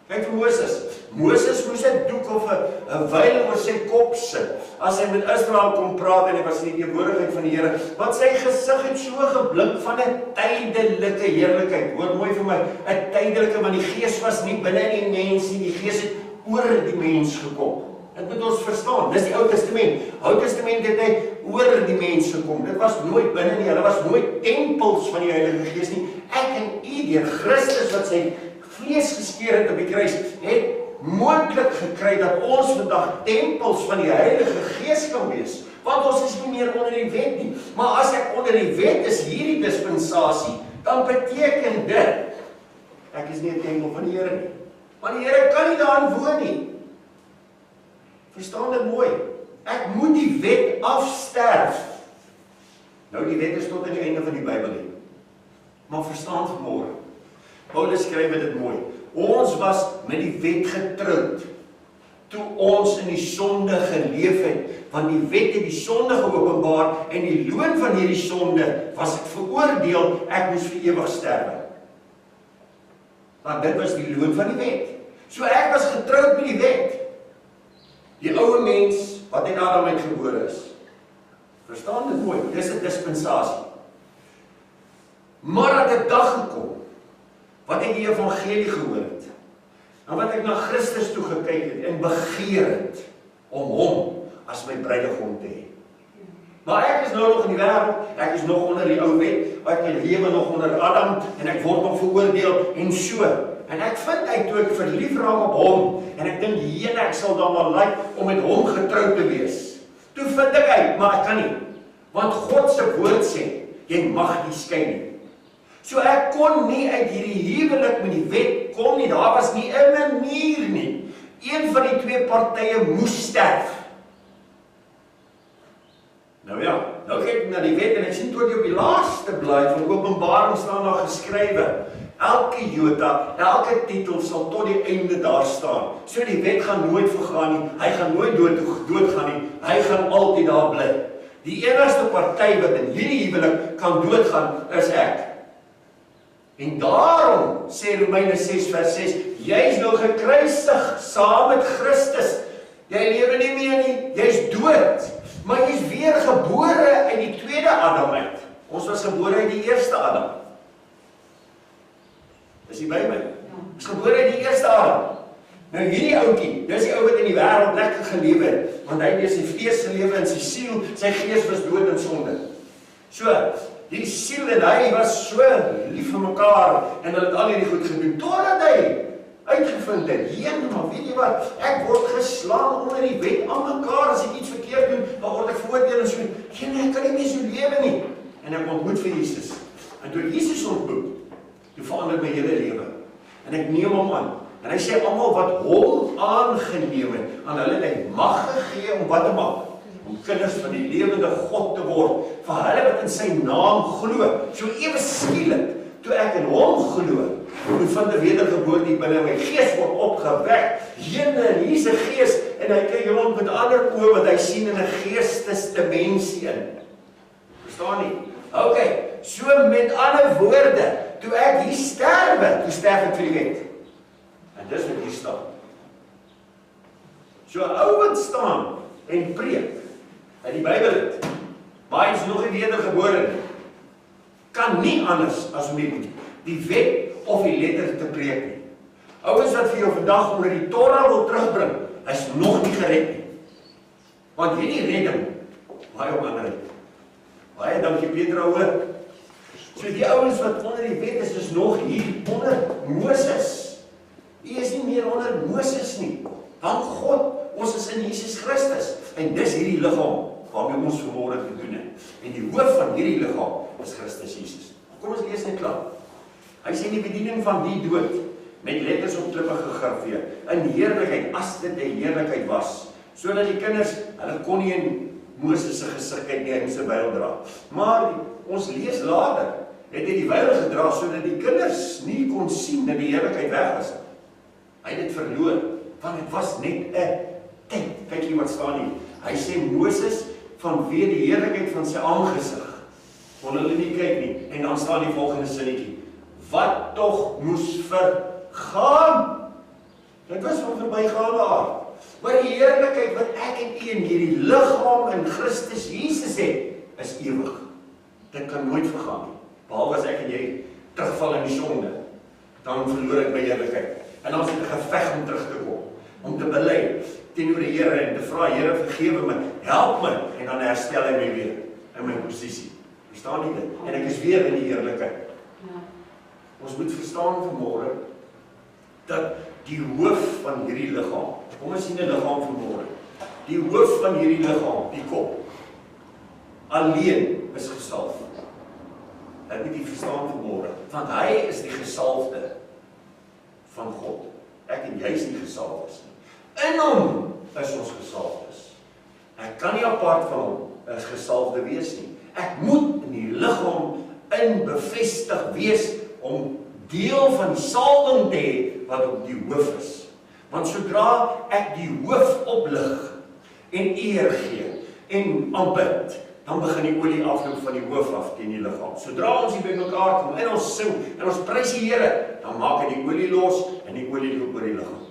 S1: Kyk vir Moses. Moses moes 'n doek of 'n veil oor sy kop sit, as hy met Israel kon praat en hy was in die teenwoordigheid van die Here, want sy gesig het so geblink van 'n tydelike heerlikheid. Hoor mooi vir my, 'n tydelike, want die Gees was nie binne in die mens nie, die Gees het oor die mens gekom. Dit moet ons verstaan, dis die Ou Testament. Ou Testament het hy oor die mens gekom. Dit was nooit binne nie, hulle was nooit tempels van die Heilige Gees nie. Ek en u deur Christus wat sy vlees geskeur het op die kruis, het moontlik gekry dat ons vandag tempels van die Heilige Gees kan wees. Want ons is nie meer onder die wet nie. Maar as ek onder die wet is, hierdie dispensasie, dan beteken dit, ek is nie 'n tempel van die Here nie. Want die Here kan nie daarin woon nie. Verstaan dit mooi. Ek moet die wet afsterf. Nou die wet is tot aan die einde van die Bybel nie. Maar verstaan vanmôre. Paulus skryf dit mooi. Ons was met die wet getroud toe ons in die sonde geleef het, want die wet het die sonde geopenbaar en die loon van hierdie sonde was ek veroordeel, ek moes vir ewig sterwe. Want dit was die loon van die wet. So ek was getroud met die wet. Die ouwe mens wat in Adam uitgebore is. Verstaan dit mooi, dis 'n dispensasie. Maar het 'n dag gekom, wat ek die evangelie gehoor het, en wat ek na Christus toe gekyk het, en begeer het, om hom as my bruidegom te hê. Maar ek is nou nog in die wêreld, ek is nog onder die ou wet, ek lewe nog onder Adam, en ek word nog veroordeel, en so. En ek vind uit toe ek verlief raak op hom, en ek dink, jene, ek sal dan maar like om met hom getroud te wees. Toe vind ek uit, maar ek kan nie. Want God se woord sê, jy mag nie skei nie. So ek kon nie uit hierdie huwelik met die wet kom nie, daar was nie 'n manier nie. Een van die twee partye moes sterf. Nou ja, nou kyk ek na die wet en ek sien tot op die laaste blaai van Openbaring staan daar geskrywe, elke jota, elke titel sal tot die einde daar staan. So die wet gaan nooit vergaan nie, hy gaan nooit doodgaan nie, hy gaan altyd daar bly. Die enigste party wat in hierdie huwelik kan doodgaan, is ek. En daarom, sê Romeine 6 vers 6, jy is nou gekruisig saam met Christus. Jy lewe nie meer nie, jy is dood. Maar jy is weer gebore uit die tweede Adam uit. Ons was gebore uit die eerste Adam. Dis die nie. Dis die ou wat in die wêreld lekker gelewe het, want hy het deur sy vlees gelewe en sy siel, sy gees was dood in sonde. So, die siel en hy was so lief vir mekaar en hulle het al hierdie goed gedoen, totdat hy uitgevind het, maar weet jy wat, ek word geslaan onder die wet aan mekaar, as ek iets verkeerd doen, dan word ek veroordeel en so, ek kan nie meer so lewe nie. En ek ontmoet vir Jesus. En toe Jesus ontmoet, toe verander my hele lewe. En ek neem hom aan. En hy sê, almal wat hom aangeneem het, aan hulle het hy mag gegee om wat te maak? Om kinders van die lewende God te word, vir hulle wat in sy naam glo. So ewe skielik, toe ek in hom glo, toe van die wedergeboorte binne my gees word opgewek, en hier's 'n gees, en hy kyk rond met ander oë, wat hy sien in 'n geestesdimensie in. Verstaan nie? Ok, so met ander woorde, toe ek hier sterwe, toe sterf ek vir die wet. En dis wat hier staan. So 'n ou wat staan en preek, in die Bybel het, maar hy is nog nie wedergebore nie, kan nie anders as om die wet of die letter te preek nie. Ouens wat vir jou vandag onder die Torah wil terugbring, hy is nog nie gered nie. Want hierdie redding, baie om ander het. Baie dankie Petra hoor. So die ouens wat onder die wet is nog hier onder Moses. U is nie meer onder Moses nie. Dank God, ons is in Jesus Christus. En dis hierdie liggaam waarmee ons vanmôre te doen het. En die hoof van hierdie liggaam is Christus Jesus. Kom ons lees net klaar. Hy sê die bediening van die dood, met letters op klippe gegraveer, in heerlikheid, as dit 'n heerlikheid was, sodat die kinders, hulle kon nie in Moses se gesig kyk nie, hy moes 'n wyl dra. Maar ons lees later, het hy die wyl gedra, sodat die kinders nie kon sien dat die heerlikheid weg is. Hy het dit verloor, want dit was net 'n tyd. Kyk hier wat staan hier. Hy sê Moses, vanweë die heerlikheid van sy aangesig, kon hulle nie kyk nie. En dan staan die volgende sinnetjie. Wat tog moes vergaan? Dit was van verbygaande aard. Maar die heerlikheid wat ek en u in hierdie liggaam in Christus Jesus het, is ewig. Dit kan nooit vergaan nie. Behalwe as ek en jy terugval in die sonde, dan verloor ek my heerlikheid. En dan is dit 'n geveg om terug te kom, om te bely teenoor die Here en te vra, Here vergewe my, help my, en dan herstel hy my weer in my posisie. Verstaan jy dit? En ek is weer in die heerlikheid. Ja. Ons moet verstaan vanmôre dat die hoof van hierdie liggaam, kom ons sien 'n liggaam vanmôre. Die hoof van hierdie liggaam, die kop, alleen is gesalf. Dit moet jy verstaan vanmôre, want hy is die gesalfde van God. Ek en jy is nie gesalfdes nie. In hom is ons gesalfdes. Ek kan nie apart van hom as gesalfde wees nie. Ek moet in die liggaam inbevestig wees om deel van die salwing te hê wat op die hoof is. Want sodra ek die hoof oplig en eer gee en aanbid, dan begin die olie afloop van die hoof af teen die liggaam. Sodra ons hier by mekaar kom en ons sing en ons prys die Here, dan maak hy die olie los en die olie loop oor die liggaam.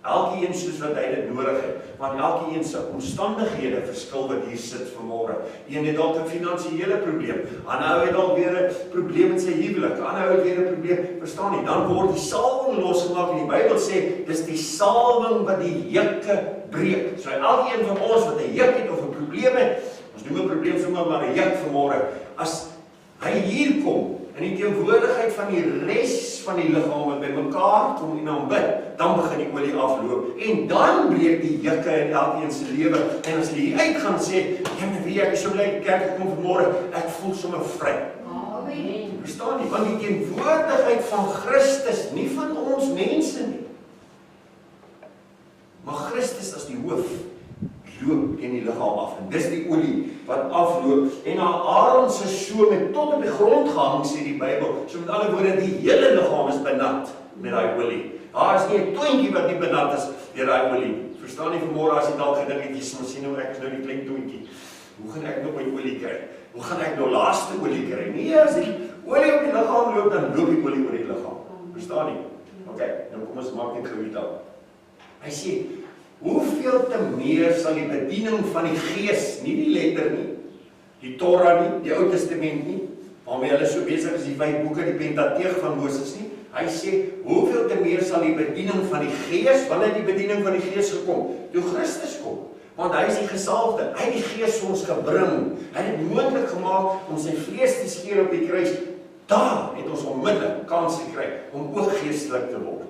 S1: Elkeen soos wat hy dit nodig het, want elkeen se omstandighede verskil wat hier sit vanmôre. Een het dalk 'n finansiële probleem, ander het dalk weer 'n probleem in sy huwelik, ander het weer 'n probleem, verstaan nie, dan word die salwing losgemaak en die Bybel sê, dis die salwing wat die juke breek. So elkeen van ons wat 'n juk het of 'n probleem het, ons noem 'n probleem sommer maar 'n juk vanmôre, as hy hier kom, in die teenwoordigheid van die res van die liggaam wat by mekaar kom en aanbid, dan begin die olie afloop en dan breek die jukke in elkeen se lewe. En as jy hier uit gaan sê, wie ek is so bly in die kerk gekom vanmôre, ek voel sommer vry. Amen. Verstaan nie, want die teenwoordigheid van Christus, nie van ons mense nie, maar Christus as die hoof loop in die liggaam af. En dis die olie wat afloop. En Aaron se soeme tot op die grond gehang, sê die Bybel. So met ander woorde, die hele liggaam is benat met daai olie. Daar is nie 'n toentjie wat nie benat is deur daai olie. Verstaan nie vanmôre as jy dalk gedink het, jy sien nou ek is nou die klein toentjie. Hoe gaan ek nou my olie kry? Hoe gaan ek nou laaste olie kry? Nee, as die olie op die liggaam loop, dan loop die olie oor die liggaam. Verstaan nie? OK, nou kom ons maak net gou dit af. Hy sê, hoeveel te meer sal die bediening van die Gees, nie die letter nie, die Torah nie, die Ou Testament nie, waarmee hulle so besig is, die 5 boeke, die Pentateeg van Moses nie, Hy sê, hoeveel te meer sal die bediening van die Gees, wanneer die bediening van die Gees gekom, toe Christus kom. Want hy is die gesalfde, hy het die Gees vir ons gebring, hy het moontlik gemaak om sy vlees te skeer op die kruis. Daar het ons onmiddellik kans gekry om ook geestelik te word.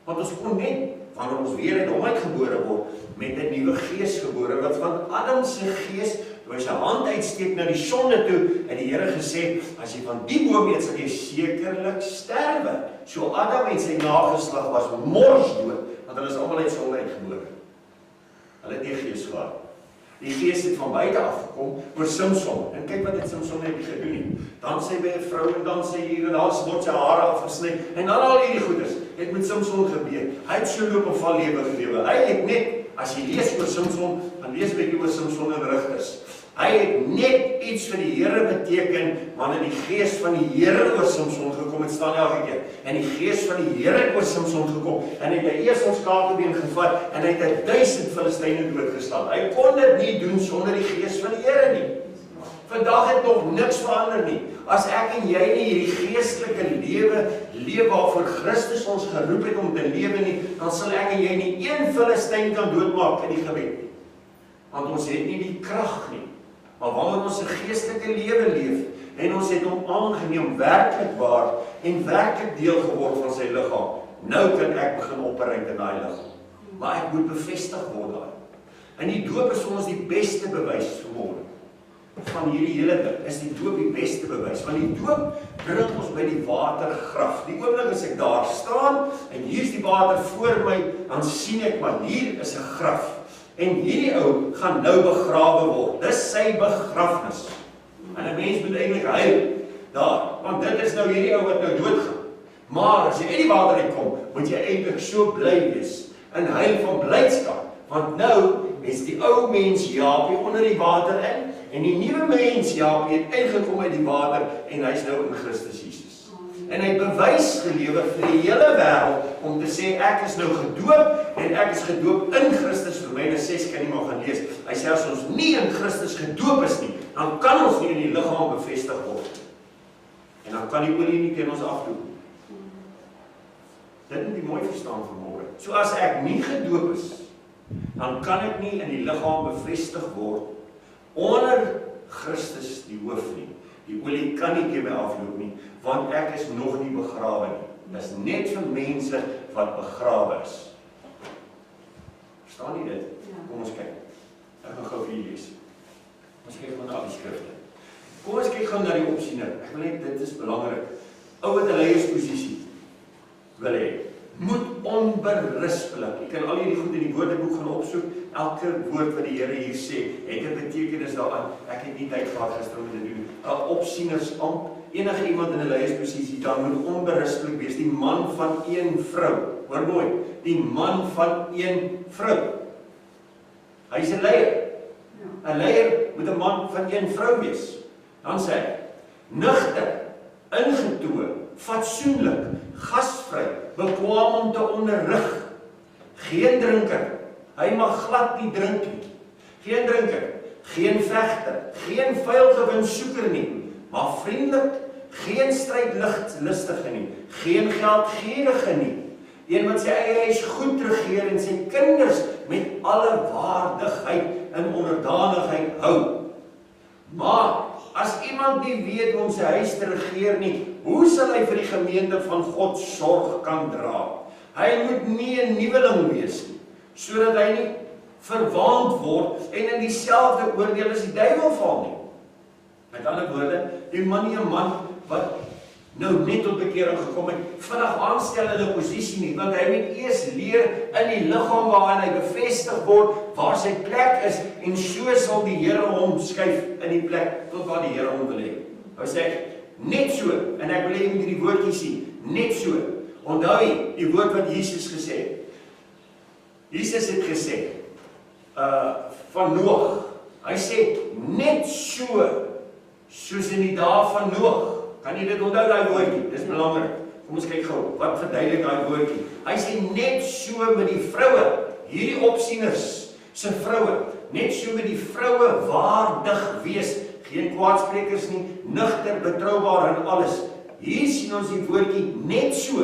S1: Want ons kon net, wanneer ons weer uit hom uitgebore word, met 'n nuwe gees gebore, wat van Adam se gees, toe hy sy hand uitsteek na die sonde toe, en die Here gesê, as jy van die boom eet, sal jy sekerlik sterwe. So Adam en sy nageslag was morsdood, want hulle is almal uit sonde uitgebore. Hulle het nie gees gehad. Die gees het van buite afgekom oor Samson. En kyk wat het Samson net gedoen nie. Dan sê by 'n vrou en dan sê hier en daar word sy hare afgesny en dan al hierdie goeders het met Samson gebeur. Hy het so loop en val lewe gelewe. Hy het net, as jy lees oor Samson, dan lees bietjie oor Samson in Rigters. Hy het net iets vir die Here beteken wanneer die gees van die Here oor Samson gekom het, staan elke keer. En die gees van die Here het oor Samson gekom en hy het 'n eselskakebeen gevat en hy het 1000 Filistyne doodgeslaan. Hy kon dit nie doen sonder die gees van die Here nie. Vandag het nog niks verander nie. As ek en jy nie hierdie geestelike lewe waarvoor Christus ons geroep het om te lewe nie, dan sal ek en jy nie een Filistyn kan doodmaak in die gebed nie. Want ons het nie die krag nie. Maar wanneer ons 'n geestelike lewe leef en ons het hom aangeneem werklik waar en werklik deel geword van sy liggaam, nou kan ek begin operate in daai liggaam. Maar ek moet bevestig word daai. En die doop is vir ons die beste bewys vanmôre. Van hierdie hele ding is die doop die beste bewys, want die doop bring ons by die watergraf. Die oomblik as ek daar staan en hier is die water voor my, dan sien ek maar hier is 'n graf. En hierdie ou gaan nou begrawe word. Dis sy begrafnis. En 'n mens moet eintlik huil daar, want dit is nou hierdie ou wat nou doodgaan. Maar as jy uit die water uitkom, moet jy eintlik so bly wees en huil van blydskap, want nou is die ou mens Jaapie onder die water in en die nuwe mens Jaapie het uitgekom uit die water en hy's nou in Christus Jesus. En hy het bewys gelewer vir die hele wêreld om te sê ek is nou gedoop en ek is gedoop in Christus. Romeine 6 kan jy maar gaan lees. Hy sê as ons nie in Christus gedoop is nie, dan kan ons nie in die liggaam bevestig word. En dan kan die olie nie teen ons afloop. Dit moet jy mooi verstaan vanmôre. So as ek nie gedoop is, dan kan ek nie in die liggaam bevestig word onder Christus die hoof nie. Die olie kan nie teen my afloop nie, want ek is nog nie begrawe nie. Dis net vir mense wat begrawe is. Verstaan jy dit? Ja. Kom ons kyk. Ek gaan gou vir julle lees. Ons kyk gou na die skrifte. Kom ons kyk gou na die opsiener. Ek wil net, dit is belangrik. Ou wat 'n leiersposisie wil hê, moet onberispelik. Jy kan al hierdie goed in die woordeboek gaan opsoek. Elke woord wat die Here hier sê, het 'n betekenis daaraan. Ek het nie tyd gehad gister om dit te doen. 'n Opsienersamp, enige iemand in 'n leiersposisie, dan moet onberispelik wees. Die man van een vrou. Hoor mooi, die man van een vrou. Hy is 'n leier. 'n Leier moet 'n man van een vrou wees. Dan sê hy, nugter, ingetoe, fatsoenlik, gasvry, bekwaam om te onderrig, geen drinker. Hy mag glad nie drink nie. Geen drinker, geen vegter, geen vuilgewinsoeker nie, maar vriendelik, geen strydlustige nie, geen geldgierige nie. Een wat sy eie huis goed regeer en sy kinders met alle waardigheid en onderdanigheid hou. Maar as iemand nie weet hoe om sy huis te regeer nie, hoe sal hy vir die gemeente van God sorg kan dra? Hy moet nie 'n nuweling wees nie, sodat hy nie verwaand word en in dieselfde oordeel as die duiwel val nie. Met ander woorde, die man nie 'n man wat nou net tot bekering gekom het, vinnig aanstel in 'n posisie nie, want hy moet eers leer in die liggaam waarin hy bevestig word, waar sy plek is, en so sal die Here hom skuif in die plek tot waar die Here hom wil hê. Hy sê, net so, en ek wil hê jy moet hierdie woordjie sien, net so. Onthou jy die woord wat Jesus gesê het? Jesus het gesê, van Noag, hy sê, net so, soos in die dae van Noag. Kan jy dit onthou, daai woordjie? Dis belangrik. Kom ons kyk gou, wat verduidelik daai woordjie? Hy sê net so met die vroue, hierdie opsieners se vroue, net so met die vroue waardig wees, geen kwaadsprekers nie, nugter, betroubaar in alles. hier sien ons die woordjie net so.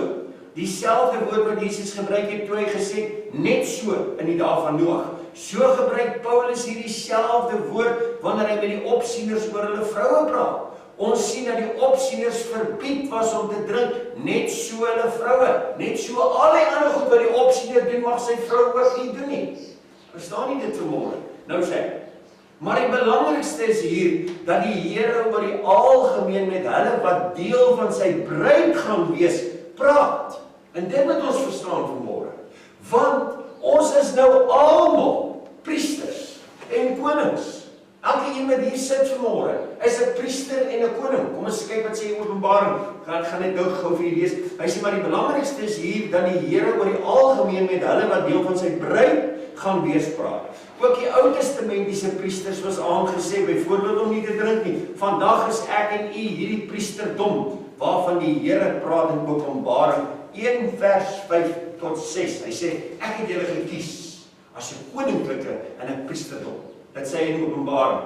S1: Dieselfde woord wat Jesus gebruik het toe hy gesê net so in die dae van Noag. So gebruik Paulus hier dieselfde woord wanneer hy met die opsieners oor hulle vroue praat. Ons sien dat die opsieners verbied was om te drink, net so hulle vroue, net so al die ander goed wat die opsiener doen, mag sy vrou ook nie doen nie. Verstaan nie dit vanmôre? Nou sê, maar die belangrikste is hier, dat die Here oor die algemeen met hulle wat deel van sy bruid gaan wees, praat. En dit moet ons verstaan vanmôre. Want ons is nou almal priesters en konings. Elke een wat hier sit vanmôre is 'n priester en 'n koning. Kom ons kyk wat sê Openbaring. Gaan net nou gou vir julle lees. Hy sê maar die belangrikste is hier dat die Here oor die algemeen met hulle wat deel van sy bruid gaan wees praat. Ook die Ou Testamentiese priesters was aangesê byvoorbeeld om nie te drink nie. Vandag is ek en u hierdie priesterdom waarvan die Here praat in Openbaring 1 vers 5 tot 6. Hy sê ek het julle gekies as 'n koninklike en 'n priesterdom. Dit sê in Openbaring.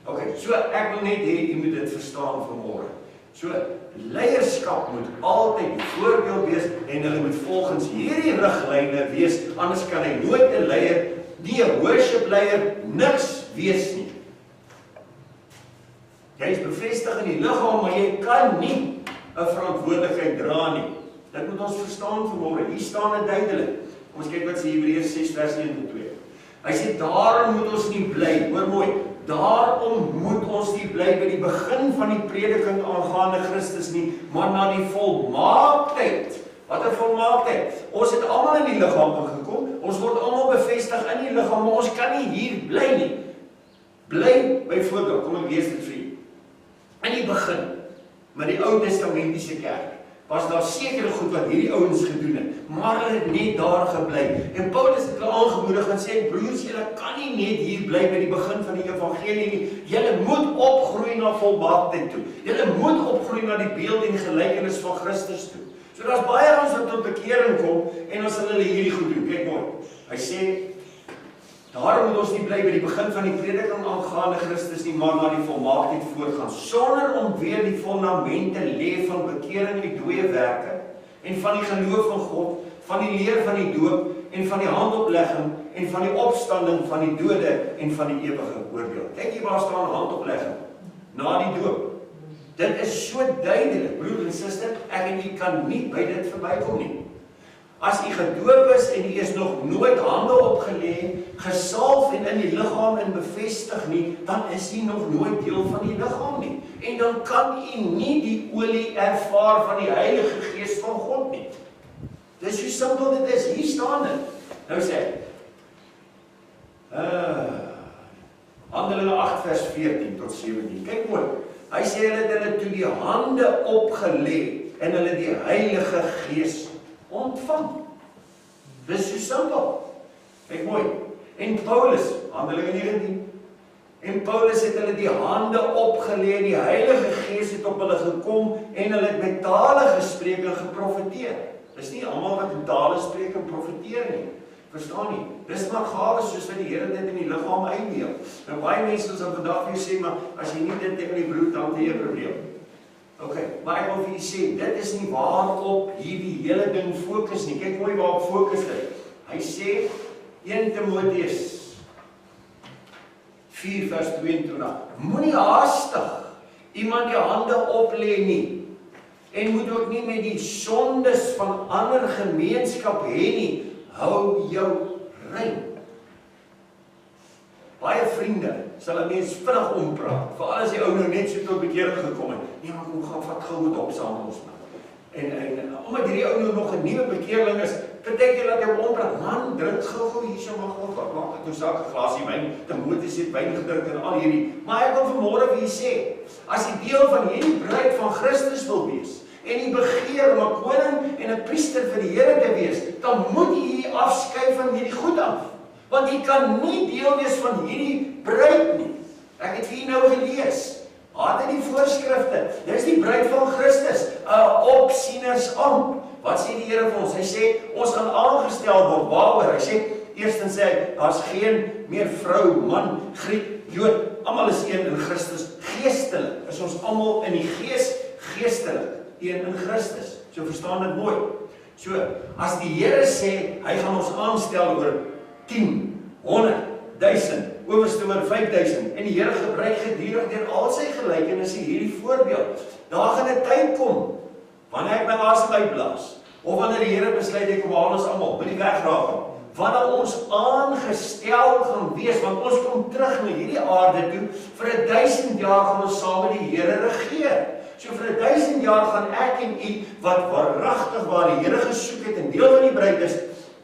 S1: Ok, so ek wil net hê, jy moet dit verstaan vanmôre. So, leierskap moet altyd die voorbeeld wees en hulle moet volgens hierdie riglyne wees, anders kan hy nooit 'n leier, nie 'n worship leier, niks wees nie. Jy is bevestig in die liggaam, maar jy kan nie 'n verantwoordelikheid dra nie. Dit moet ons verstaan vanmôre. Hier staan dit duidelik. Kom ons kyk wat sê Hebreërs 6 vers 1 tot 2. Hy sê, daarom moet ons nie bly, hoor mooi, daarom moet ons nie bly by die begin van die prediking aangaande Christus nie, maar na die volmaaktheid. Wat 'n volmaaktheid? Ons het almal in die liggaam ingekom, ons word almal bevestig in die liggaam, maar ons kan nie hier bly nie. Bly, byvoorbeeld, kom ek lees dit vir u. In die begin, met die Ou Testamentiese kerk, was daar sekere goed wat hierdie ouens gedoen het, maar hulle het net daar gebly. En Paulus het hulle aangemoedig en sê, broers, julle kan nie net hier bly by die begin van die evangelie nie. Julle moet opgroei na volmaaktheid toe. Julle moet opgroei na die beeld en gelykenis van Christus toe. So daar's baie ons wat tot bekering kom en ons hulle hierdie goed doen. Kyk mooi. Hy sê, daarom moet ons nie bly by die begin van die prediking aangaande Christus nie, maar na die volmaaktheid voortgaan, sonder om weer die fondamente lê van bekering uit dooie werke en van die geloof van God, van die leer van die doop en van die handoplegging en van die opstanding van die dode en van die ewige oordeel. Kyk hier waar staan handoplegging, na die doop. Dit is so duidelik, broer en suster, ek en u kan nie by dit verbykom nie. As u gedoop is en u is nog nooit hande opgelê, gesalf en in die liggaam en bevestig nie, dan is u nog nooit deel van die liggaam nie. En dan kan u nie die olie ervaar van die Heilige Gees van God nie. Dis hoe simpel dit is. Hier staan dit. Nou sê Handelinge 8 vers 14 tot 17. Kyk mooi. Hy sê hulle het hulle toe die hande opgelê en hulle die Heilige Gees ontvang. Dis so simpel. Kyk mooi. En Paulus, Handelinge 19. En Paulus het hulle die hande opgelê, die Heilige Gees het op hulle gekom en hulle het met tale gespreek en geprofeteer. Dis nie almal wat in tale spreek en profeteer nie. Verstaan nie? Dis maar gawes soos wat die Here dit in die liggaam uitdeel. Nou baie mense sal vandag weer sê, maar as jy nie dit het met die broed, dan het jy 'n probleem. Ok, maar ek wil vir julle sê, dit is nie waarop hierdie hele ding fokus nie. Kyk mooi waarop fokus dit. Hy sê 1 Timoteus 4 vers 22. Moenie haastig iemand die hande oplê nie. En moet ook nie met die sondes van ander gemeenskap hê nie. Hou jou rein. Baie vriende sal 'n mens vinnig ompraat, veral as die ou nou net so tot bekering gekom het. Nee, maar kom gaan vat gou met op saam ons man. En omdat hierdie ou nou nog 'n nuwe bekeerling is, partykeer laat hy ompraat. Man, drink gou hierso maar God, wat maak dit nou saak 'n glasie wyn, Timoteus het wyn gedrink en al hierdie. Maar ek wil vanmôre vir julle sê, as jy deel van hierdie bruid van Christus wil wees, en jy begeer om 'n koning en 'n priester vir die Here te wees, dan moet jy afskei van hierdie goed af. Want jy kan nie deel wees van hierdie bruid nie. Ek het vir julle nou gelees. Wat is die voorskrifte? Dis die bruid van Christus, 'n opsienersamp. Wat sê die Here vir ons? Hy sê ons gaan aangestel word. Waaroor? Hy sê eerstens sê hy daar's geen meer vrou, man, Griek, Jood, almal is een in Christus. Geestelik is ons almal in die gees, geestelik. een in Christus. So verstaan dit mooi. So, as die Here sê, hy gaan ons aanstel oor 10, 100, 1000, owerste oor 5000, en die Here gebruik gedurig deur al sy gelykenisse hierdie voorbeeld. Daar gaan 'n tyd kom, wanneer ek my asem uitblaas, of wanneer die Here besluit hy kom haal ons almal, met die wegraak, wanneer ons aangestel gaan wees, want ons kom terug na hierdie aarde toe, vir 1000 jaar gaan ons saam met die Here regeer. So vir 1000 jaar gaan ek en u, wat waaragtig waar die Here gesoek het, en deel van die bruid is,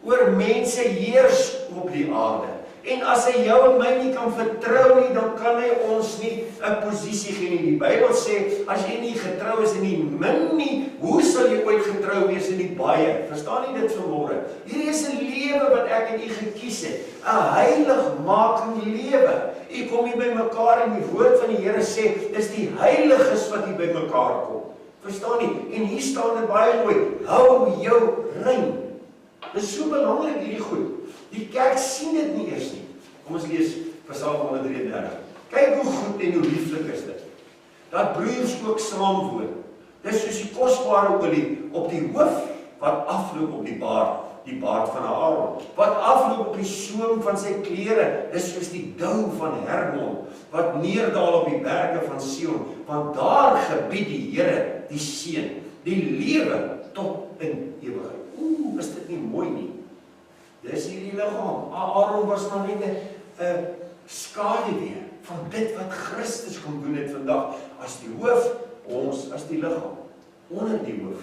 S1: oor mense heers op die aarde. En as hy jou en my nie kan vertrou nie, dan kan hy ons nie 'n posisie gee nie. Die Bybel sê, as jy nie getrou is in die min nie, hoe sal jy ooit getrou wees in die baie? Verstaan jy dit vanmôre? Hierdie is 'n lewe wat ek en u gekies het, 'n heiligmakende lewe. U kom hier by mekaar en die woord van die Here sê, dis die heiliges wat hier by mekaar kom. Verstaan jy? En hier staan dit baie mooi, hou jou rein. Dit is so belangrik hierdie goed. Die kerk sien dit nie eers nie. Kom ons lees Psalm 133. Kyk hoe goed en hoe lieflik is dit. Dat broers ook saam woon. Dis soos die kosbare olie op die hoof wat afloop op die baard van Aaron. Wat afloop op die soem van sy klere. Dis soos die dou van Hermon wat neerdaal op die berge van Sion. Want daar gebied die Here die seën, die lewe tot in ewigheid. Is dit nie mooi nie? Dis hierdie liggaam. Aaron was maar net 'n skaduwee van dit wat Christus kom doen het vandag. As die hoof, ons as die liggaam. Onder die hoof.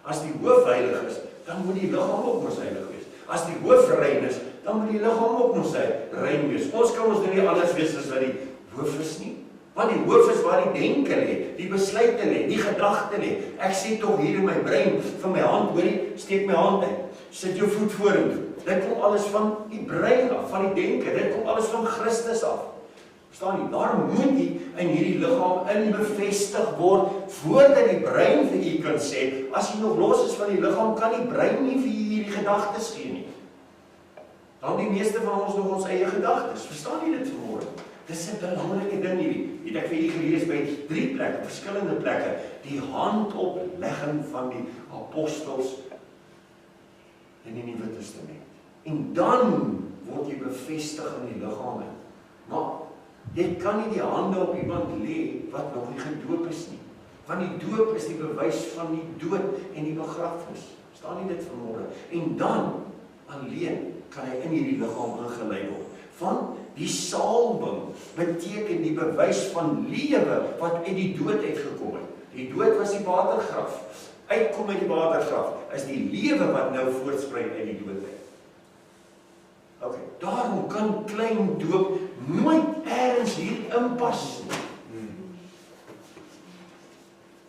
S1: As die hoof heilig is, dan moet die liggaam ook mos heilig wees. As die hoof rein is, dan moet die liggaam ook mos rein wees. Ons kan ons nou nie anders wees as wat die hoof is nie. Want die hoof is waar die denke lê, die besluite lê, die gedagte lê. Ek sê tog hier in my brein, van my hand, hoorie, steek my hand uit. Sit jou voet vorentoe. Dit kom alles van die brein af, van die denke. Dit kom alles van Christus af. Verstaan jy? Daar moet jy in hierdie liggaam inbevestig word, voordat die brein vir jy kan sê, as jy nog los is van die liggaam, kan die brein nie vir jy hierdie gedagtes gee nie. Dan die meeste van ons nog ons eie gedagtes. Verstaan jy dit vanmôre? Dis 'n belangrike ding hierdie. Het ek vir julle gelees by 3 plekke, verskillende plekke, die handoplegging van die apostels in die Nuwe Testament. En dan word jy bevestig in die liggame. Maar jy kan nie die hande op iemand lê wat nog nie gedoop is nie. Want die doop is die bewys van die dood en die begrafnis. Verstaan jy dit vanmôre? En dan alleen kan hy in hierdie liggaam ingelei word. Want die salwing beteken die bewys van lewe wat uit die dood uitgekom het. Die dood was die watergraf. Uitkom uit die watergraf is die lewe wat nou voortspruit uit die dood uit. Ok, daarom kan klein doop nooit ergens hier inpas nie.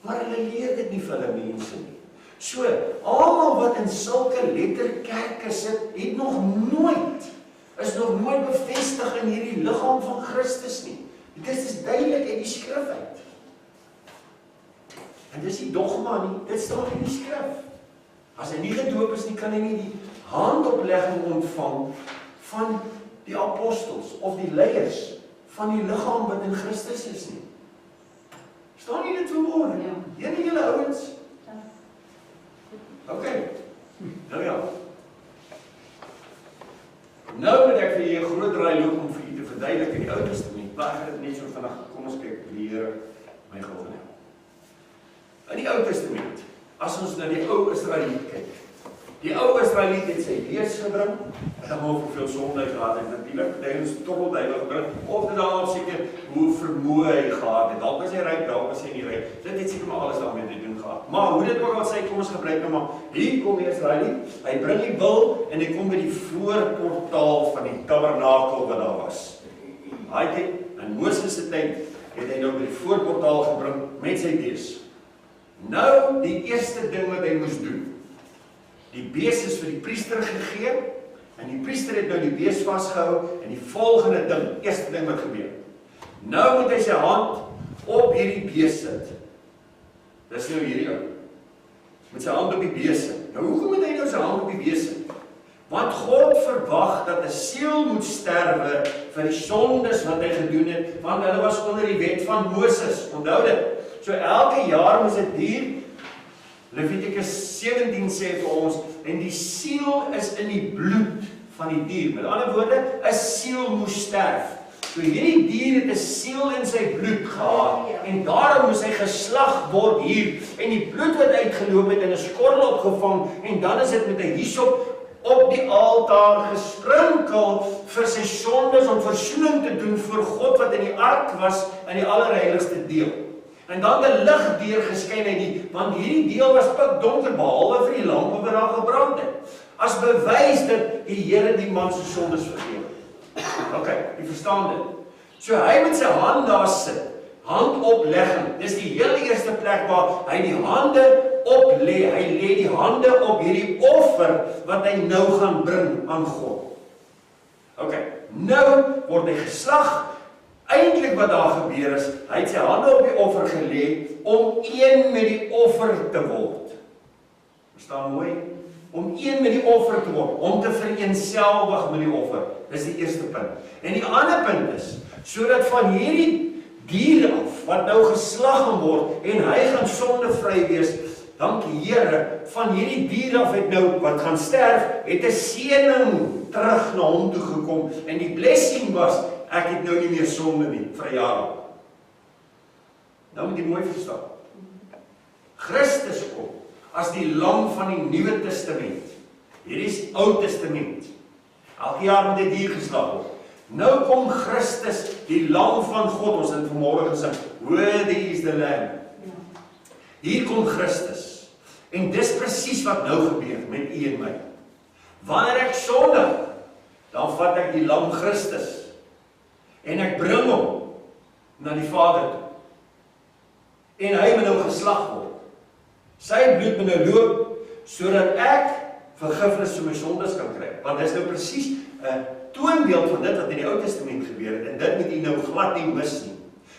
S1: Maar hulle leer dit nie vir hulle mense nie. So, almal wat in sulke letterkerke sit, het nog nooit bevestig in hierdie liggaam van Christus nie. Dit is duidelik uit die skrif uit. En dis die dogma nie, dit staan in die skrif. As hy nie gedoop is nie, kan hy nie die handoplegging ontvang van die apostels of die leiers van die liggaam wat in Christus is nie. Staan nie dit vanmôre? Ja. Een julle ouens? Ok, nou ja. Nou moet ek vir julle 'n groot draai loop om vir julle te verduidelik in die Ou Testament. Maar ek het net so vandag, kom ons kyk wie die Here my gaan help. In die Ou Testament, as ons na die ou Israeliet kyk, die ou Israeliet het sy lees gebring, en dan hoeveel sonde hy gehad het natuurlik, hy het tot op heilig gebring, of dit dan seker hoe vermoë hy gehad het, dalk was hy ryk, dalk was hy nie ryk, dit het seker maar alles daarmee te doen gehad. Maar hoe dit ook al sy, kom ons gebruik nou maar, hier kom die Israeliet, hy bring die wil, en hy kom by die voorportaal van die tabernakel wat daar was. Hy het in Moses se tyd, het hy nou by die voorportaal gebring, met sy bees. Nou, die eerste ding wat hy moes doen, die bees is vir die priester gegee, en die priester het nou die bees vasgehou, en die volgende ding, eerste ding wat gebeur. Nou moet hy sy hand op hierdie bees sit. Dis nou hierdie ou. Met sy hand op die bees sit. Nou hoekom moet hy nou sy hand op die bees sit? Want God verwag dat 'n siel moet sterwe vir die sondes wat hy gedoen het, want hulle was onder die wet van Moses. Onthou dit. So elke jaar moes 'n dier Levitikus 17 sê vir ons, en die siel is in die bloed van die dier. Met ander woorde, 'n siel moes sterf. So hierdie dier het 'n siel in sy bloed gehad, en daarom moes hy geslag word hier, en die bloed wat uitgeloop het in 'n skorrel opgevang, en dan is dit met 'n hyssop op die altaar gesprinkel vir sy sondes om versoening te doen voor God wat in die ark was in die allerheiligste deel. En dan die lig deur geskyn uit die, want hierdie deel was pikdonker behalwe vir die lampe wat daar gebrand het. As bewys dat die Here die man se sondes vergewe het. OK, jy verstaan dit. So hy met sy hand daar sit, handoplegging. Dis die heel eerste plek waar hy die hande op lê. Hy lê die hande op hierdie offer wat hy nou gaan bring aan God. OK, nou word hy geslag. Eintlik wat daar gebeur is, hy het sy hande op die offer gelê om een met die offer te word. Verstaan mooi? Om een met die offer te word, om te vereenselwig met die offer. Dis die eerste punt. En die ander punt is, sodat van hierdie dier af, wat nou geslag gaan word, en hy gaan sondevry wees, dankie Here, van hierdie dier af het nou, wat gaan sterf, het 'n seëning terug na hom toe gekom, en die blessing was, ek het nou nie meer sonde nie, vir 'n jaar. Nou moet jy mooi verstaan. Christus kom, as die lam van die Nuwe Testament. Hierdie is Ou Testament. Elke jaar moet 'n dier geslag word. Nou kom Christus, die lam van God, ons het vanmôre gesing, worthy is the lamb. Hier kom Christus. En dis presies wat nou gebeur met u en my. Wanneer ek sondig, dan vat ek die lam Christus en ek bring hom na die Vader toe. En hy moet nou geslag word. Sy bloed moet nou loop, sodat ek vergifnis vir my sondes kan kry. Want dit is nou presies 'n toonbeeld van dit wat in die Ou Testament gebeur het, en dit moet jy nou glad nie mis nie.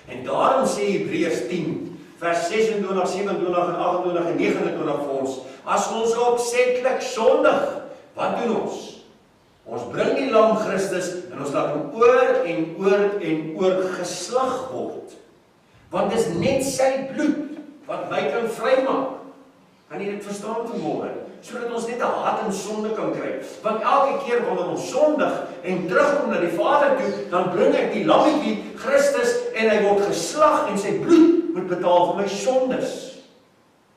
S1: En daarom sê Hebreërs 10, vers 26, 27 en 28 en 29 vir ons, as ons opsetlik sondig, wat doen ons? Ons bring die lam Christus en ons laat hom oor en oor en oor geslag word. Want dit is net sy bloed wat my kan vrymaak. Kan jy dit verstaan vanmôre? Sodat ons net 'n hart in sonde kan kry. Want elke keer wanneer ons sondig en terugkom na die Vader toe, dan bring ek die lammetjie Christus en hy word geslag en sy bloed moet betaal vir my sondes.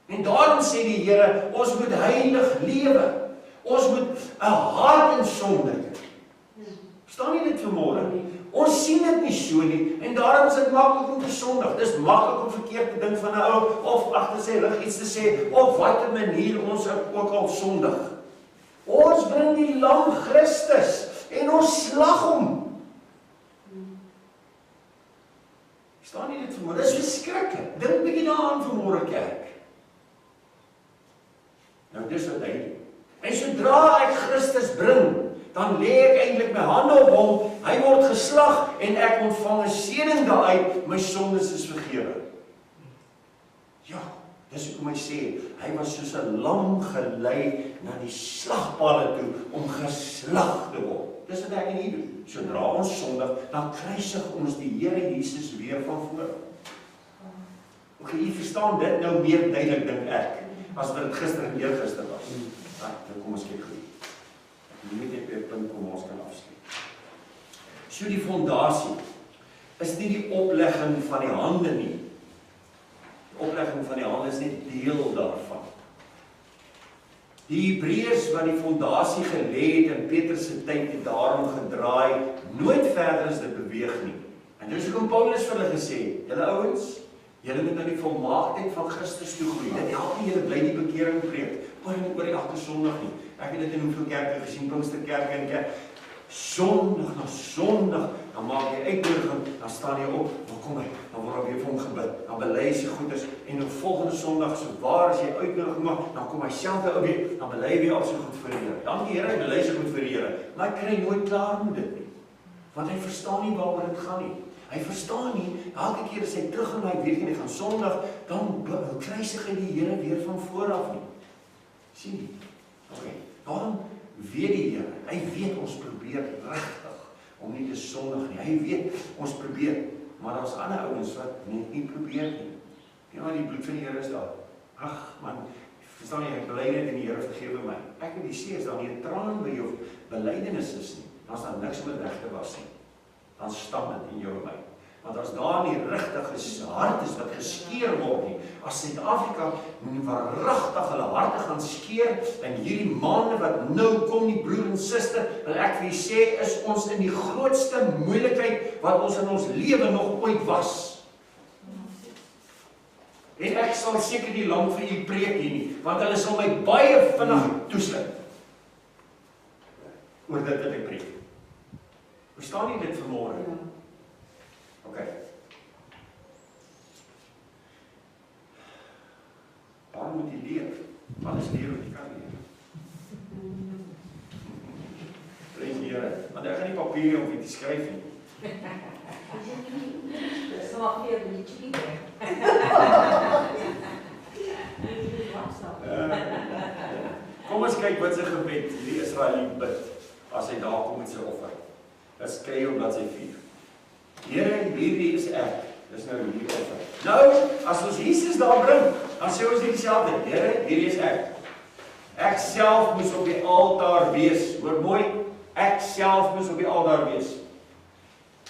S1: En daarom sê die Here, ons moet heilig lewe. Ons moet 'n hart in sonde kry. Verstaan jy dit vanmôre? Ons sien dit nie so nie, en daarom is dit maklik om te sondig. Dis maklik om verkeerd te dink van 'n ou, of agter sy rug iets te sê, of watter manier ons ook al sondig. Ons bring die lam Christus, en ons slag hom. Verstaan jy dit vanmôre? Dis verskriklik. Dink bietjie daaraan vanmôre, kerk. Nou dis wat hy doen. En sodra ek Christus bring, dan lê ek eintlik my hande op hom, hy word geslag, en ek ontvang 'n seëning daaruit, my sondes is vergewe. Ja, dis hoekom hy sê, hy was soos 'n lam gelei na die slagpale toe, om geslag te word. Dis wat ek en u doen. Sodra ons sondig, dan kruisig ons die Here Jesus weer van voor. Ok, u verstaan dit nou meer duidelik, dink ek, as wat dit gister en eergister was. Dan kom ons kyk goed. Jy moet net weer punt kom ons kan afsluit. So die fondasie is nie die oplegging van die hande nie. Die oplegging van die hande is net deel daarvan. Die Hebreërs wat die fondasie gelê het in Petrus se tyd het daarom gedraai, nooit verder as dit beweeg nie. En dis hoekom Paulus vir hulle gesê het, julle ouens, julle moet na die volmaaktheid van Christus toe groei. Dit help nie julle bly die bekering preek. Oor die agter sondig nie. Ek het dit in hoeveel kerke gesien, Pinksterkerke en kerk. Sondig na sondig, dan maak jy uitnodiging, dan staan jy op, dan kom hy, dan word weer vir hom gebid, dan bely hy sy goeders, en op volgende sondag, so waar as jy uitnodiging maak, dan kom hy self weer, dan bely hy weer al sy goed vir die Here. Dankie Here, hy bely sy goed vir die Here. Maar hy kry nooit klaar met dit nie. Want hy verstaan nie waaroor dit gaan nie. Hy verstaan nie, elke keer as hy terug en hy weet en hy gaan sondig, dan kruisig hy die Here weer van vooraf nie. Sien nie? Okay. Daarom weet die Here, hy weet ons probeer regtig om nie te sondig nie. Hy weet ons probeer, maar daar's ander ouens wat net nie probeer nie. Ja, die bloed van die Here is daar. Ag man, Verstaan jy, ek bely net en die Here vergewe my. Ek wil die sê, as daar nie 'n traan by jou belydenis is nie, dan is daar niks om dit weg te was nie. Dan stam dit in jou en my. Want as daar nie regtig hart is wat geskeer word nie, as Suid-Afrika waaragtig hulle harte gaan skeer in hierdie maande wat nou kom, die broer en suster, wil ek vir julle sê, is ons in die grootste moeilikheid wat ons in ons lewe nog ooit was. En ek sal seker nie lank vir u preek hier nie, want hulle sal my baie vinnig toesluit oor dit wat ek preek. Verstaan jy dit vanmôre? OK. Waar moet jy leer? Alles leer wat jy kan leer. Prys die Here. Want ek gaan nie papier om dit te skryf nie.
S3: Dis maar vir die chicken.
S1: Kom ons kyk wat sy gebed die Israeliet bid as hy daar kom met sy offer. Dit skry hom dat sy vier. Here, hierdie is ek. Dis nou hierdie offer. Nou, as ons Jesus daar bring, dan sê ons dieselfde. Here, hierdie is ek. Ek self moes op die altaar wees. Hoor mooi, ek self moes op die altaar wees.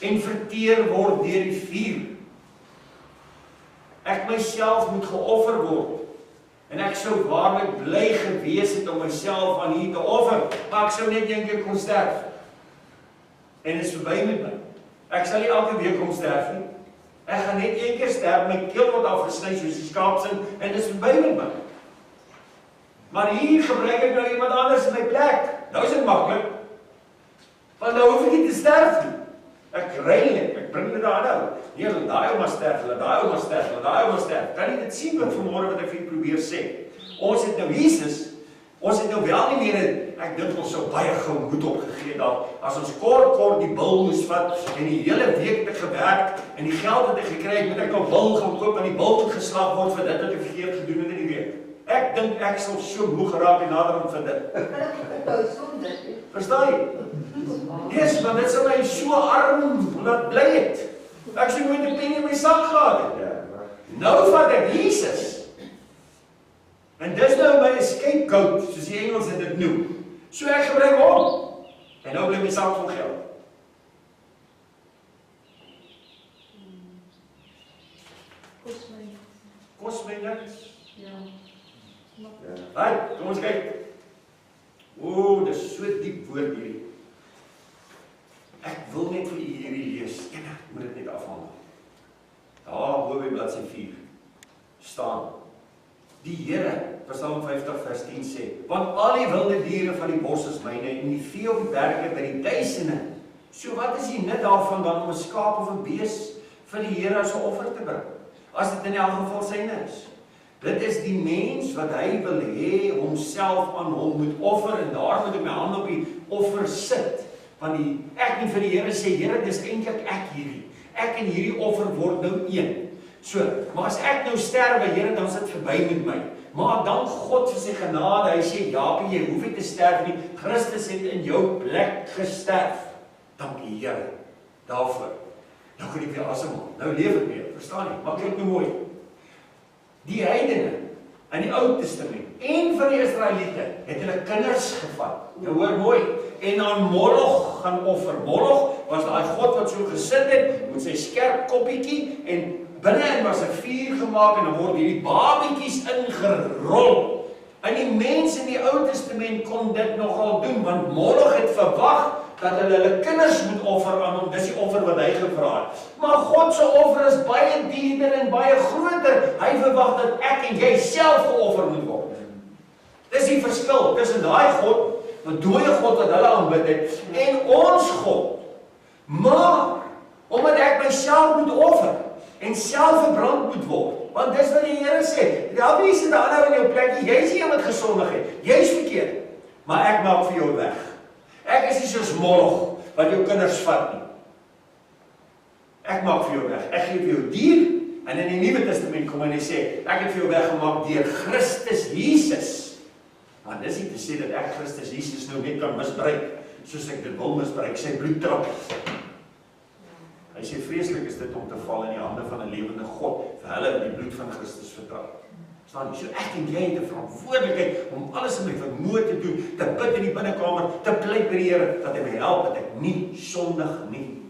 S1: En verteer word deur die vuur. Ek myself moet geoffer word. En ek sou waarlik bly gewees het om myself aan hier te offer, maar ek sou net een keer kon sterf. En dit is verby met my. Ek sal nie elke week kom sterf nie. Ek gaan net een keer sterf, my keel word afgesny soos die skaapsin, en dit is verby met my. Maar hier gebruik ek nou iemand anders in my plek. Nou is dit maklik. Want nou hoef ek nie te sterf nie. Ek ry net, ek bring dit daar nou. Nee, laat daai ou maar sterf, laat daai ou maar sterf, laat daai ou maar sterf. Kan jy dit sien wat vanmôre wat ek vir julle probeer sê? Ons het nou Jesus, ons het nou wel nie meer, ek dink ons sou baie gou moed opgegee daar. As ons kort die bil moes vat en die hele week het ek gewerk en die geld wat ek gekry het, moet ek nou bil gaan koop en die bil moet geslag word vir dit wat ek verkeerd gedoen het in die week. Ek dink ek sal so moeg geraak en naderhand vir dit.
S2: Kan ek ophou sonder?
S1: Verstaan jy? Yes, maar dit sal my so arm laat bly het. Ek sê nooit 'n penny in my sak gehad het. Nou vat ek Jesus. En dis nou my scapegoat, soos die Engels dit noem. So ek gebruik hom. En nou bly my sak vol geld. Kos my niks.
S2: Ja.
S1: Right, kom ons kyk. O, dis so diep woord hierdie. Ek wil net vir julle hierdie lees. Eendag moet dit net afhandel. Daar bo by bladsy 4 staan: Die Here, Psalm 50 vers 10 sê, want al die wilde diere van die bos is myne en die vee op die berge by die duisende. So wat is die nut daarvan dan om 'n skaap of 'n bees vir die Here as 'n offer te bring? As dit in elk geval syne is. Dit is die mens wat hy wil hê homself aan hom moet offer en daar moet ek my hand op die offer sit. Want ek moet vir die Here sê, Here, dis eintlik ek hierdie. Ek en hierdie offer word nou een. So, maar as ek nou sterwe, Here, dan is dit verby met my. Maar dan God vir sy genade, hy sê, Jaapie, jy hoef nie te sterf nie. Christus het in jou plek gesterf. Dankie, Here, daarvoor. Nou kan ek weer asemhaal. Nou leef ek weer, verstaan jy? Maar kyk nou mooi. Die heidene in die Ou Testament en van die Israeliete het hulle kinders gevat. Nou hoor mooi. En aan Moloch gaan offer. Moloch was daai god wat so gesit het met sy skerp koppietjie en binne was 'n vuur gemaak en dan word hierdie babietjies ingerol. En die mense in die Ou Testament kon dit nogal doen want Moloch het verwag dat hulle kinders moet offer aan hom. Dis die offer wat hy gevra het. Maar God se offer is baie duurder en baie groter. Hy verwag dat ek en jy self geoffer moet word. Dis die verskil tussen daai God, 'n dooie God wat hulle aanbid het, en ons God. Maar omdat ek myself moet offer en self verbrand moet word, want dis wat die Here sê. Daar wie sit daar nou in jou plek? Jy is iemand gesondig het. Jy's verkeerd. Maar ek maak vir jou weg. Ek is nie soos Moloch wat jou kinders vat nie. Ek maak vir jou weg. Ek gee vir jou dier en in die Nuwe Testament kom hy sê, ek het vir jou weggemaak deur Christus Jesus. Maar dis nie te sê dat ek Christus Jesus nou net kan misbruik soos ek dit wil misbruik, sy bloedtrap. Hy sê vreeslik is dit om te val in die hande van 'n lewende God vir hulle wat die bloed van Christus vertrou. Verstaan jy? So ek en jy het 'n verantwoordelikheid om alles in my vermoë te doen, te bid in die binnekamer, te pleit by die Here dat hy my help dat ek nie sondig nie.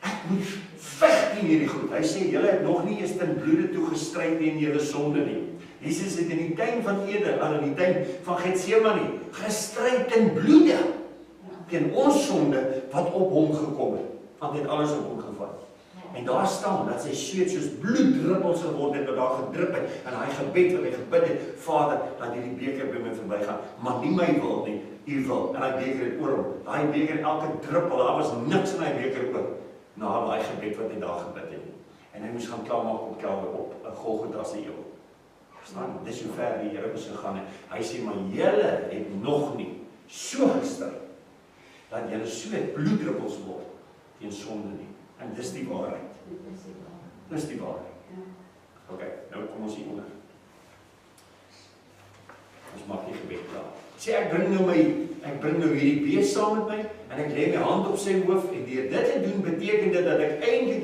S1: Ek moet veg teen hierdie goed. Hy sê julle het nog nie eens ten bloede toe gestryd teen julle sonde nie. Jesus het in die tuin van Eden, in die tuin van Getsemane gestryd ten bloede teen ons sonde wat op hom gekom het. Want hy het alles op hom gevat. En daar staan dat sy sweet soos bloeddruppels geword het wat daar gedrup het in hy gebed wat hy gebid het, Vader, laat hierdie beker by my verbygaan, maar nie my wil nie, u wil. En hy beker het oor hom. Daai beker, elke druppel, daar was niks in hy beker oor na daai gebed wat hy daar gebid het. En hy moes gaan klaarmaak op Kelwe op 'n Golgotha se eeuw. Verstaan? Dis hoe ver die Here moes gegaan het. Hy sê maar julle het nog nie so gestryd dat julle so bloeddruppels word teen sonde nie. En dis die waarheid. Dis die waarheid. Ok, nou kom ons hieronder. Ons maak die gebed klaar. Sê ek bring nou hierdie bees saam met my en ek lê my hand op sy hoof en deur dit te doen beteken dit dat ek eintlik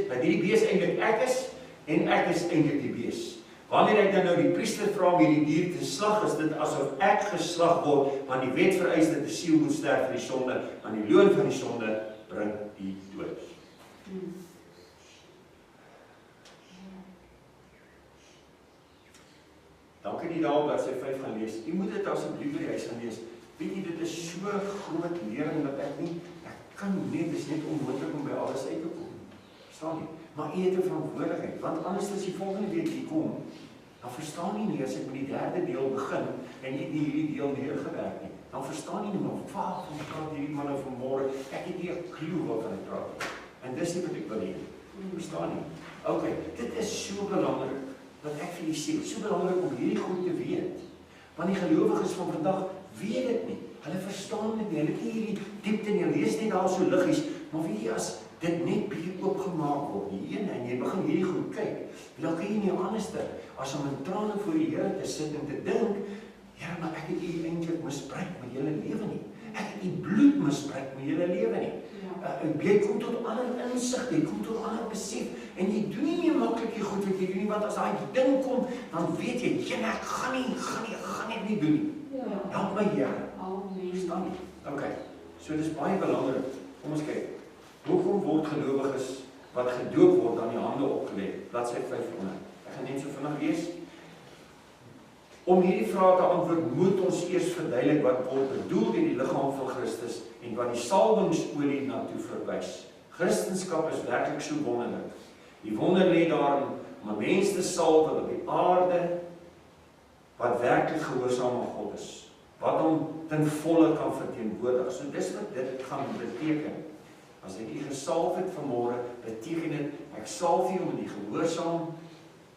S1: dat hierdie bees eintlik ek is en ek is eintlik die bees. Wanneer ek dan nou die priester vra om hierdie dier te slag, is dit asof ek geslag word, want die wet vereis dat 'n siel moet sterf vir die sonde, want die loon van die sonde bring die dood. Dan kan jy daar op bladsy 5 gaan lees. Jy moet dit asseblief by die huis gaan lees. Weet jy, dit is so groot lering dat ek kan nie, dit is net onmoontlik om by alles uit te kom. Verstaan jy? Maar jy het 'n verantwoordelikheid, want anders as jy volgende week hier kom, dan verstaan jy nie as ek met die derde deel begin en jy het nie hierdie deel neergewerk nie. Dan verstaan jy nie maar waarvan praat hierdie man nou vanmôre. Ek het nie 'n klou waarvan hy praat. En dis nie wat ek wil hê. Verstaan jy? OK, dit is so belangrik dat ek vir julle sê, so belangrik om hierdie goed te weet. Want die gelowiges van vandag weet dit nie. Hulle verstaan dit nie. Hulle het nie hierdie diepte nie. Hulle lees net daar so liggies, maar weet jy as dit net bietjie oopgemaak word, die ene en jy begin hierdie goed kyk, dan kan jy nie anderste as om in trane voor die Here te sit en te dink, Here, maar ek het u eintlik misbruik met julle lewe nie. Ek het u bloed misbruik met julle lewe nie. Jy kom tot ander insig, jy kom tot ander besef en jy doen nie meer maklik die goed wat jy doen nie, want as daai ding kom, dan weet jy, ek gaan nie doen nie. Help my Here.
S2: Amen.
S1: Verstaan jy? OK. So dis baie belangrik. Kom ons kyk. Hoekom word gelowiges wat gedoop word aan die hande opgelê? Bladsy 500. Ek gaan net so vinnig lees. Om hierdie vrae te antwoord, moet ons eers verduidelik wat word bedoel deur die liggaam van Christus en wat die salwingsolie na toe verwys. Christendom is werklik so wonderlik. Die wonder lê daarin om 'n mens te salwe op die aarde wat werklik gehoorsaam aan God is, wat hom ten volle kan verteenwoordig. So dis wat dit gaan beteken. As ek u gesalf het vanmôre, beteken dit ek salf u om die gehoorsaam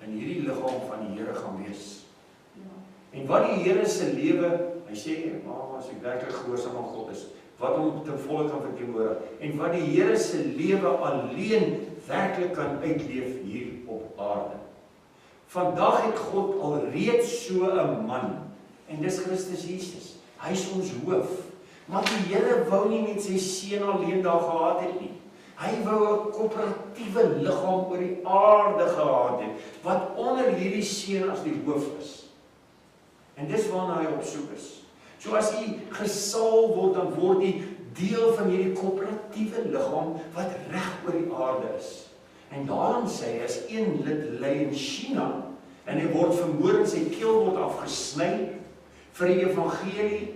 S1: in hierdie liggaam van die Here gaan wees. En wat die Here se lewe, hy sê, as ek werklik gehoorsaam aan God is, wat hom ten volle kan verteenwoordig, en wat die Here se lewe alleen werklik kan uitleef hier op aarde. Vandag het God alreeds so 'n man, en dis Christus Jesus. Hy is ons hoof. Maar die Here wou nie met sy seun alleen daar gehad het nie. Hy wou 'n koöperatiewe liggaam oor die aarde gehad het, wat onder hierdie seun as die hoof is. En dis waarna hy op soek is. So as hy gesalf word, dan word hy deel van hierdie koöperatiewe liggaam wat reg oor die aarde is. En daarom sê hy, as een lid ly in China, en hy word vermoor en sy keel word afgesny vir die evangelie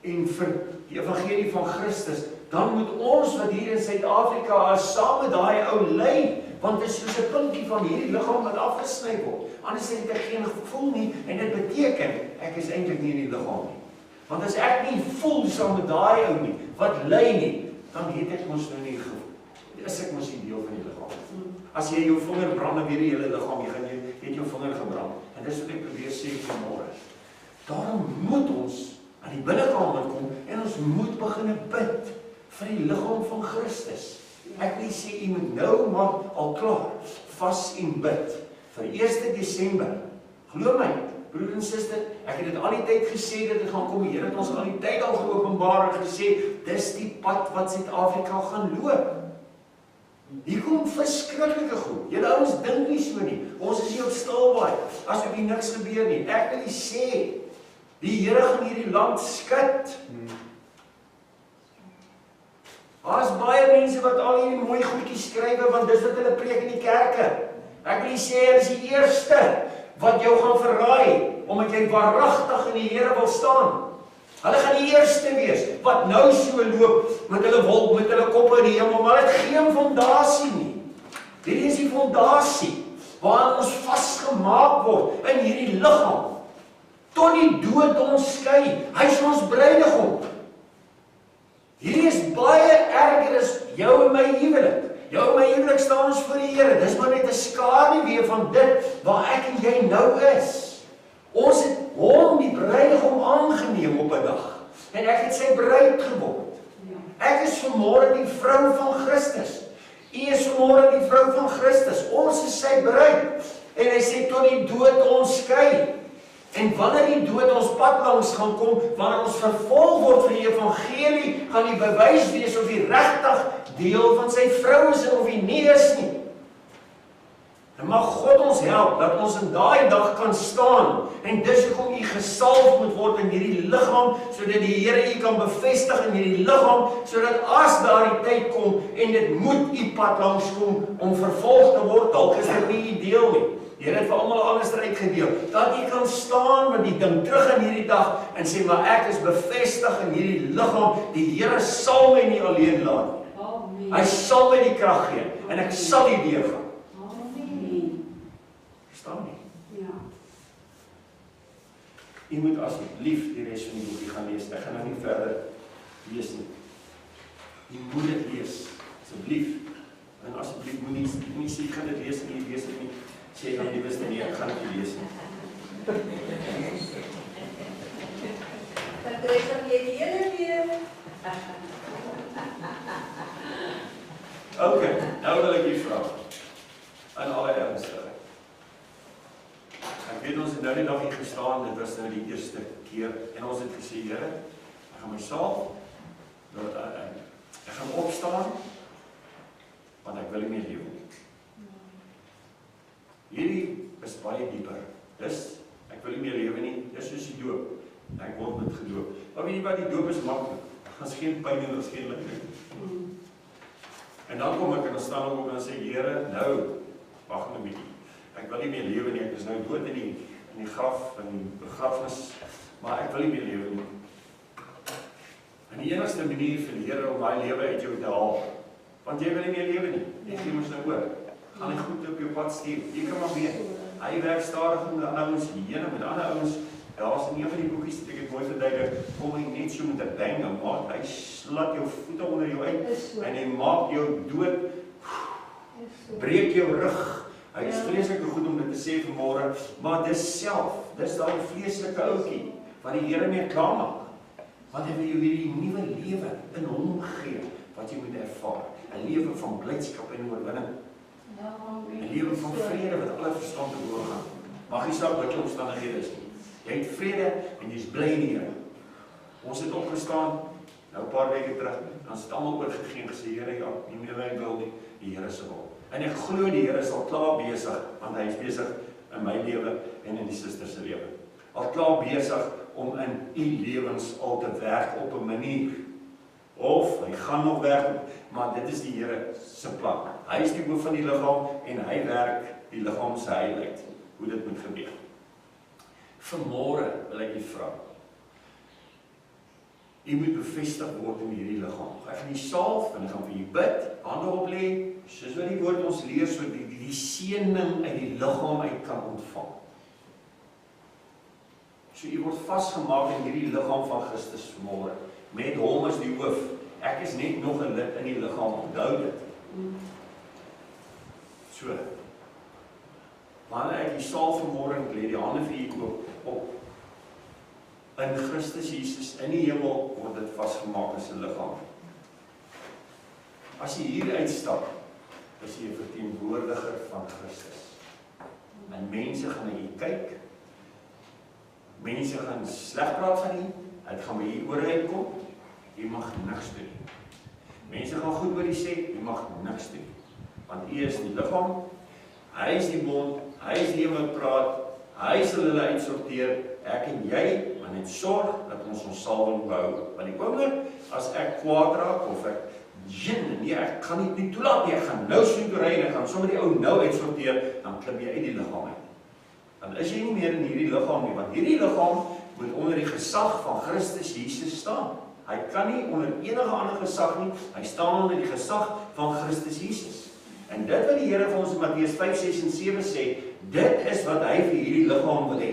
S1: en vir die evangelie van Christus, dan moet ons wat hier in Suid-Afrika is, saam met daai ou ly, want dit is soos 'n puntjie van hierdie liggaam wat afgesny word. Anders het ek geen gevoel nie, en dit beteken, ek is eintlik nie in die liggaam nie. Want as ek nie voel saam met daai ou nie, wat ly nie, dan het ek mos nou nie gevoel. Is ek mos nie deel van die liggaam. As jy jou vinger brand en weer die hele liggaam, jy het jou vinger gebrand. En dis wat ek probeer sê vanmôre. Daarom moet ons aan die binnekamer kom en ons moet begin bid vir die liggaam van Christus. Ek wil sê, jy moet nou maar al klaar vas en bid vir 1 Desember. Glo my, broer en suster, ek het dit al die tyd gesê dat dit gaan kom. Die Here het ons al die tyd al geopenbaar en gesê, dis die pad wat Suid-Afrika gaan loop. Hier kom verskriklike goed. Julle ouens dink nie so nie. Ons is hier op stilbaai, asof hier niks gebeur nie. Ek wil sê, die Here gaan hierdie land skud. Daar is baie mense wat al hierdie mooi goedjies skryf, want dis wat hulle preek in die kerke. Ek wil sê, hulle is die eerste wat jou gaan verraai, omdat jy waaragtig in die Here wil staan. Hulle gaan die eerste wees, wat nou so loop, met hulle wolk, met hulle koppe in die hemel, maar het geen fondasie nie. Hierdie is die fondasie, waarin ons vasgemaak word, in hierdie liggaam, tot die dood ons skei. Hy is ons bruidegom. Hierdie is baie erger as jou en my huwelik. Jou en my huwelik staan ons voor die Here. Dis maar net 'n skaduwee van dit waar ek en jy nou is. Ons het hom, die bruidegom, aangeneem op 'n dag. En ek het sy bruid geword. Ek is vanmôre die vrou van Christus. U is vanmôre die vrou van Christus. Ons is sy bruid. En hy sê tot die dood ons skei. En wanneer die dood ons pad langs gaan kom, wanneer ons vervolg word vir die evangelie, gaan die bewys wees of die regtig deel van sy vrou is en of hy nie is nie. En mag God ons help, dat ons in daai dag kan staan, en dis hoekom u gesalf moet word in hierdie liggaam, sodat die Here u kan bevestig in hierdie liggaam, sodat as daar die tyd kom, en dit moet u pad langs kom, om vervolg te word, dalk is dit nie u deel nie. Die Here het vir almal alles uitgedeel, dat u kan staan met die ding terug in hierdie dag, en sê, maar ek is bevestig in hierdie liggaam, die Here sal my nie alleen laat nie. Hy sal my die krag gee, en ek sal die deurgaan. Verstaan nie?
S4: Ja.
S1: U moet asseblief die res van die boekie gaan lees. Ek gaan nou nie verder lees nie. U moet dit lees, asseblief. En asseblief moenie sê ek gaan dit lees en jy lees dit nie. Sê dan die beste nie, ek gaan dit lees nie.
S2: Dan kry jy die hele weer.
S1: Ok, nou wil ek u vra. In alle ernstigheid. Ek weet ons het nou die dag hier gestaan, dit was nou die eerste keer, en ons het gesê, Here, ek gaan myself, ek gaan opstaan, want ek wil nie meer lewe nie. Hierdie is baie dieper. Dis, ek wil nie meer lewe nie, dis soos die doop. Ek word met gedoop. Maar weet jy wat, die doop is maklik. Daar is geen pyn en daar is geen lyding. En dan kom ek en dan staan ek op en dan sê, Here, nou, wag nou 'n bietjie. Ek wil nie meer lewe nie, ek is nou dood in die graf, in die begrafnis, maar ek wil nie meer lewe nie. En die enigste manier vir die Here om daai lewe uit jou te haal, want jy wil nie meer lewe nie, jy gee mos nou oor. Gaan hy goed op jou pad stuur, jy kan maar weet. Hy werk stadig met ander ouens, hierne met ander ouens. Daar's in een van die boekies wat ek het mooi verduidelik, kom hy net so met 'n bang, maak hy slat jou voete onder jou uit en hy maak jou dood, breek jou rug. Hy is vreeslik goed om dit te sê vanmôre, maar dis self, dis daai vleeslike ouetjie wat die Here mee klaar maak. Want hy wil jou hierdie nuwe lewe in hom gee wat jy moet ervaar, 'n lewe van blydskap en oorwinning. 'n Lewe van vrede wat alle verstand te boven gaan. Mag nie saak wat jou omstandighede is nie. Jy het vrede en jy's bly in die Here. Ons het opgestaan, nou 'n paar weke terug, dan het almal oorgegee en gesê, Here, ja, nie meer my wil nie, die Here se wil. En ek glo die Here is al klaar besig, want hy is besig in my lewe en in die suster se lewe. Al klaar besig om in u lewens al te werk op 'n manier. Of hy gaan nog werk, maar dit is die Here se plan. Hy is die hoof van die liggaam en hy werk die liggaam se heiligheid, hoe dit moet gebeur. Vanmôre wil ek u vra. U moet bevestig word in hierdie liggaam. Ek gaan u salf en ek gaan vir u bid, hande oplê, soos wat die woord ons leer, so die seëning uit die liggaam uit kan ontvang. So u word vasgemaak in hierdie liggaam van Christus vanmôre. Met hom as die hoof. Ek is net nog 'n lid in die liggaam, onthou dit. So. Wanneer ek die salf vanmôre en lê die hande vir u op in Christus Jesus in die hemel, word dit vasgemaak as 'n liggaam. As jy hier uitstap, is jy 'n verteenwoordiger van Christus. En mense gaan na u kyk. Mense gaan sleg praat van u. Dit gaan by u oor uitkom. Jy mag niks doen. Mense gaan goed oor u sê, jy mag niks doen. Want U is die liggaam, hy is die mond, hy is die wat praat, hy sal hulle uitsorteer, ek en jy, maar net sorg dat ons salwing behou. Want die oomblik, as ek kwaad raak, of ek nee, ek gaan nie toelaat nie, ek gaan nou soentoerij en ek gaan sommer die ou nou uitsorteer, dan klim jy uit die liggaam uit. Dan is jy nie meer in hierdie liggaam nie, want hierdie liggaam moet onder die gesag van Christus Jesus staan. Hy kan nie onder enige ander gesag nie, hy staan onder die gesag van Christus Jesus. En dit wat die Here vir ons in Matteus 5, 6 en 7 sê, dit is wat hy vir hierdie liggaam wil hê.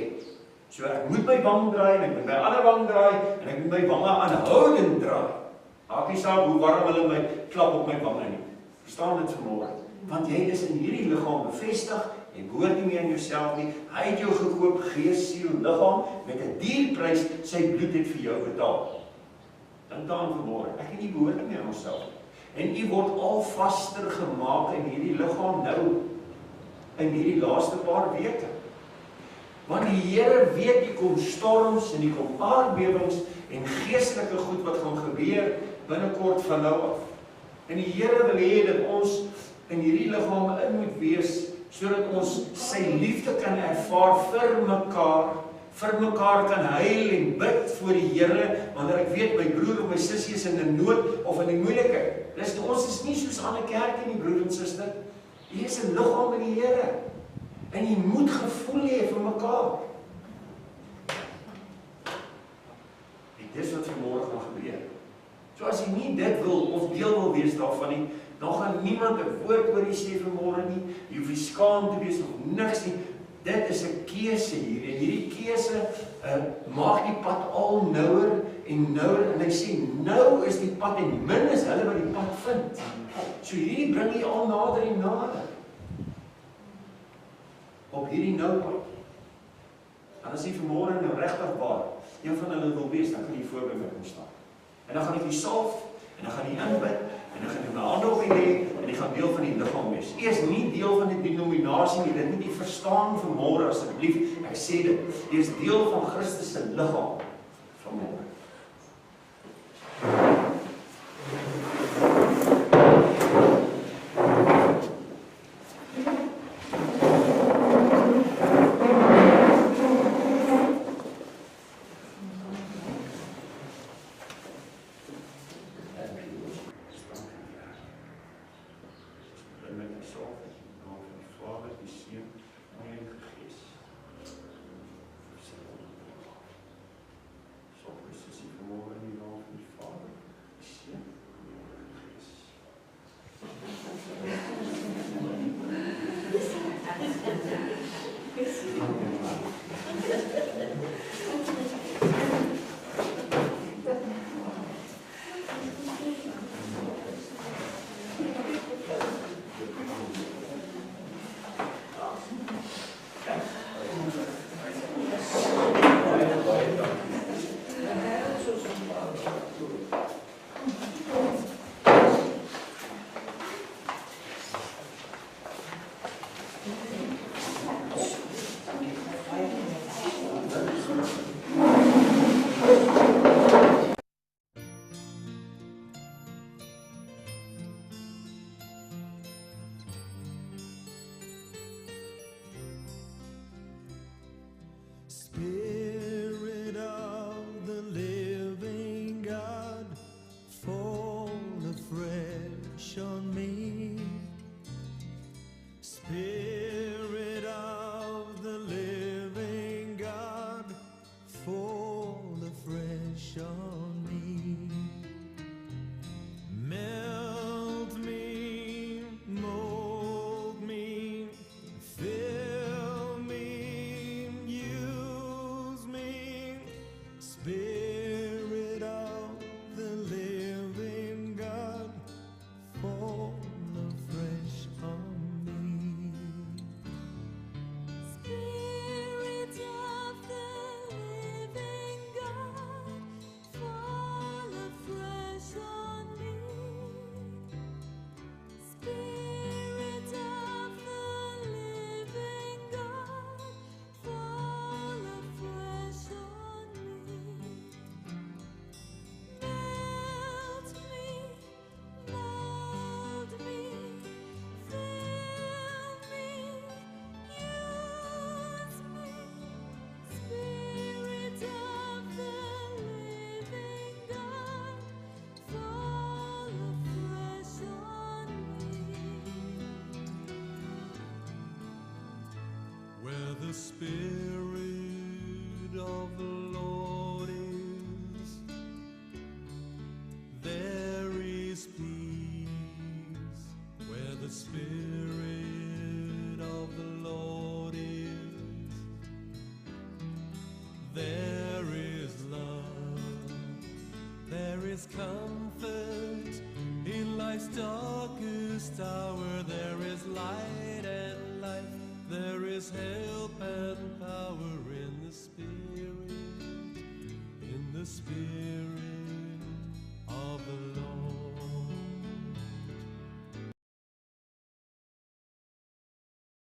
S1: So ek moet my wang draai, en ek moet my ander wang draai, en ek moet my wange aanhoudend draai. Maak nie saak hoe warm hulle my klap op my wange nie. Verstaan dit vanmôre? Want jy is in hierdie liggaam bevestig, jy behoort nie meer in jouself nie. Hy het jou gekoop, gees, siel, liggaam, met 'n dierprys, sy bloed het vir jou betaal. Dink daaraan vanmôre. Ek en jy behoort nie meer aan onsself nie. En jy word al vaster gemaak in hierdie liggaam nou, in hierdie laaste paar weke. Want die Here weet, die kom storms en die kom aardbewings en geestelike goed wat gaan gebeur binnekort van nou af. En die Here wil hê dat ons in hierdie liggaam in moet wees, sodat ons sy liefde kan ervaar vir mekaar kan huil en bid voor die Here, wanneer ek weet my broer of my sussie is in 'n nood of in 'n moeilikheid. Ons is nie soos ander kerke nie, broer en suster. Jy is 'n liggaam in die Here. En jy moet gevoel hê vir mekaar. En dis wat vanmôre gaan gebeur. So as jy nie dit wil, of deel wil wees daarvan nie, dan gaan niemand 'n woord oor jy sê vanmôre nie, jy hoef nie skaam te wees of niks nie. Dit is 'n keuse hier, en hierdie keuse maak die pad al nouer en nouer, en hy sê, nou is die pad, en min is hulle wat die pad vind. So hierdie bring jy al nader en nader. Op hierdie nou pad. En as jy vanmôre nou regtig waar, een van hulle wil wees, dan kan jy voor by my kom staan. En dan gaan ek jy salf, en dan gaan jy inbid, en dan gaan jy my hande op jy lê, en jy gaan deel van die liggaam wees. Jy is nie deel van die denominasie nie, dit moet jy verstaan vanmôre asseblief. Ek sê dit, jy is deel van Christus se liggaam vanmôre.
S4: the Spirit of the Lord is, there is peace. Where the Spirit of the Lord is, there is love, there is comfort. In life's darkest hour, there is light and life. There is help and power in the Spirit, in the Spirit.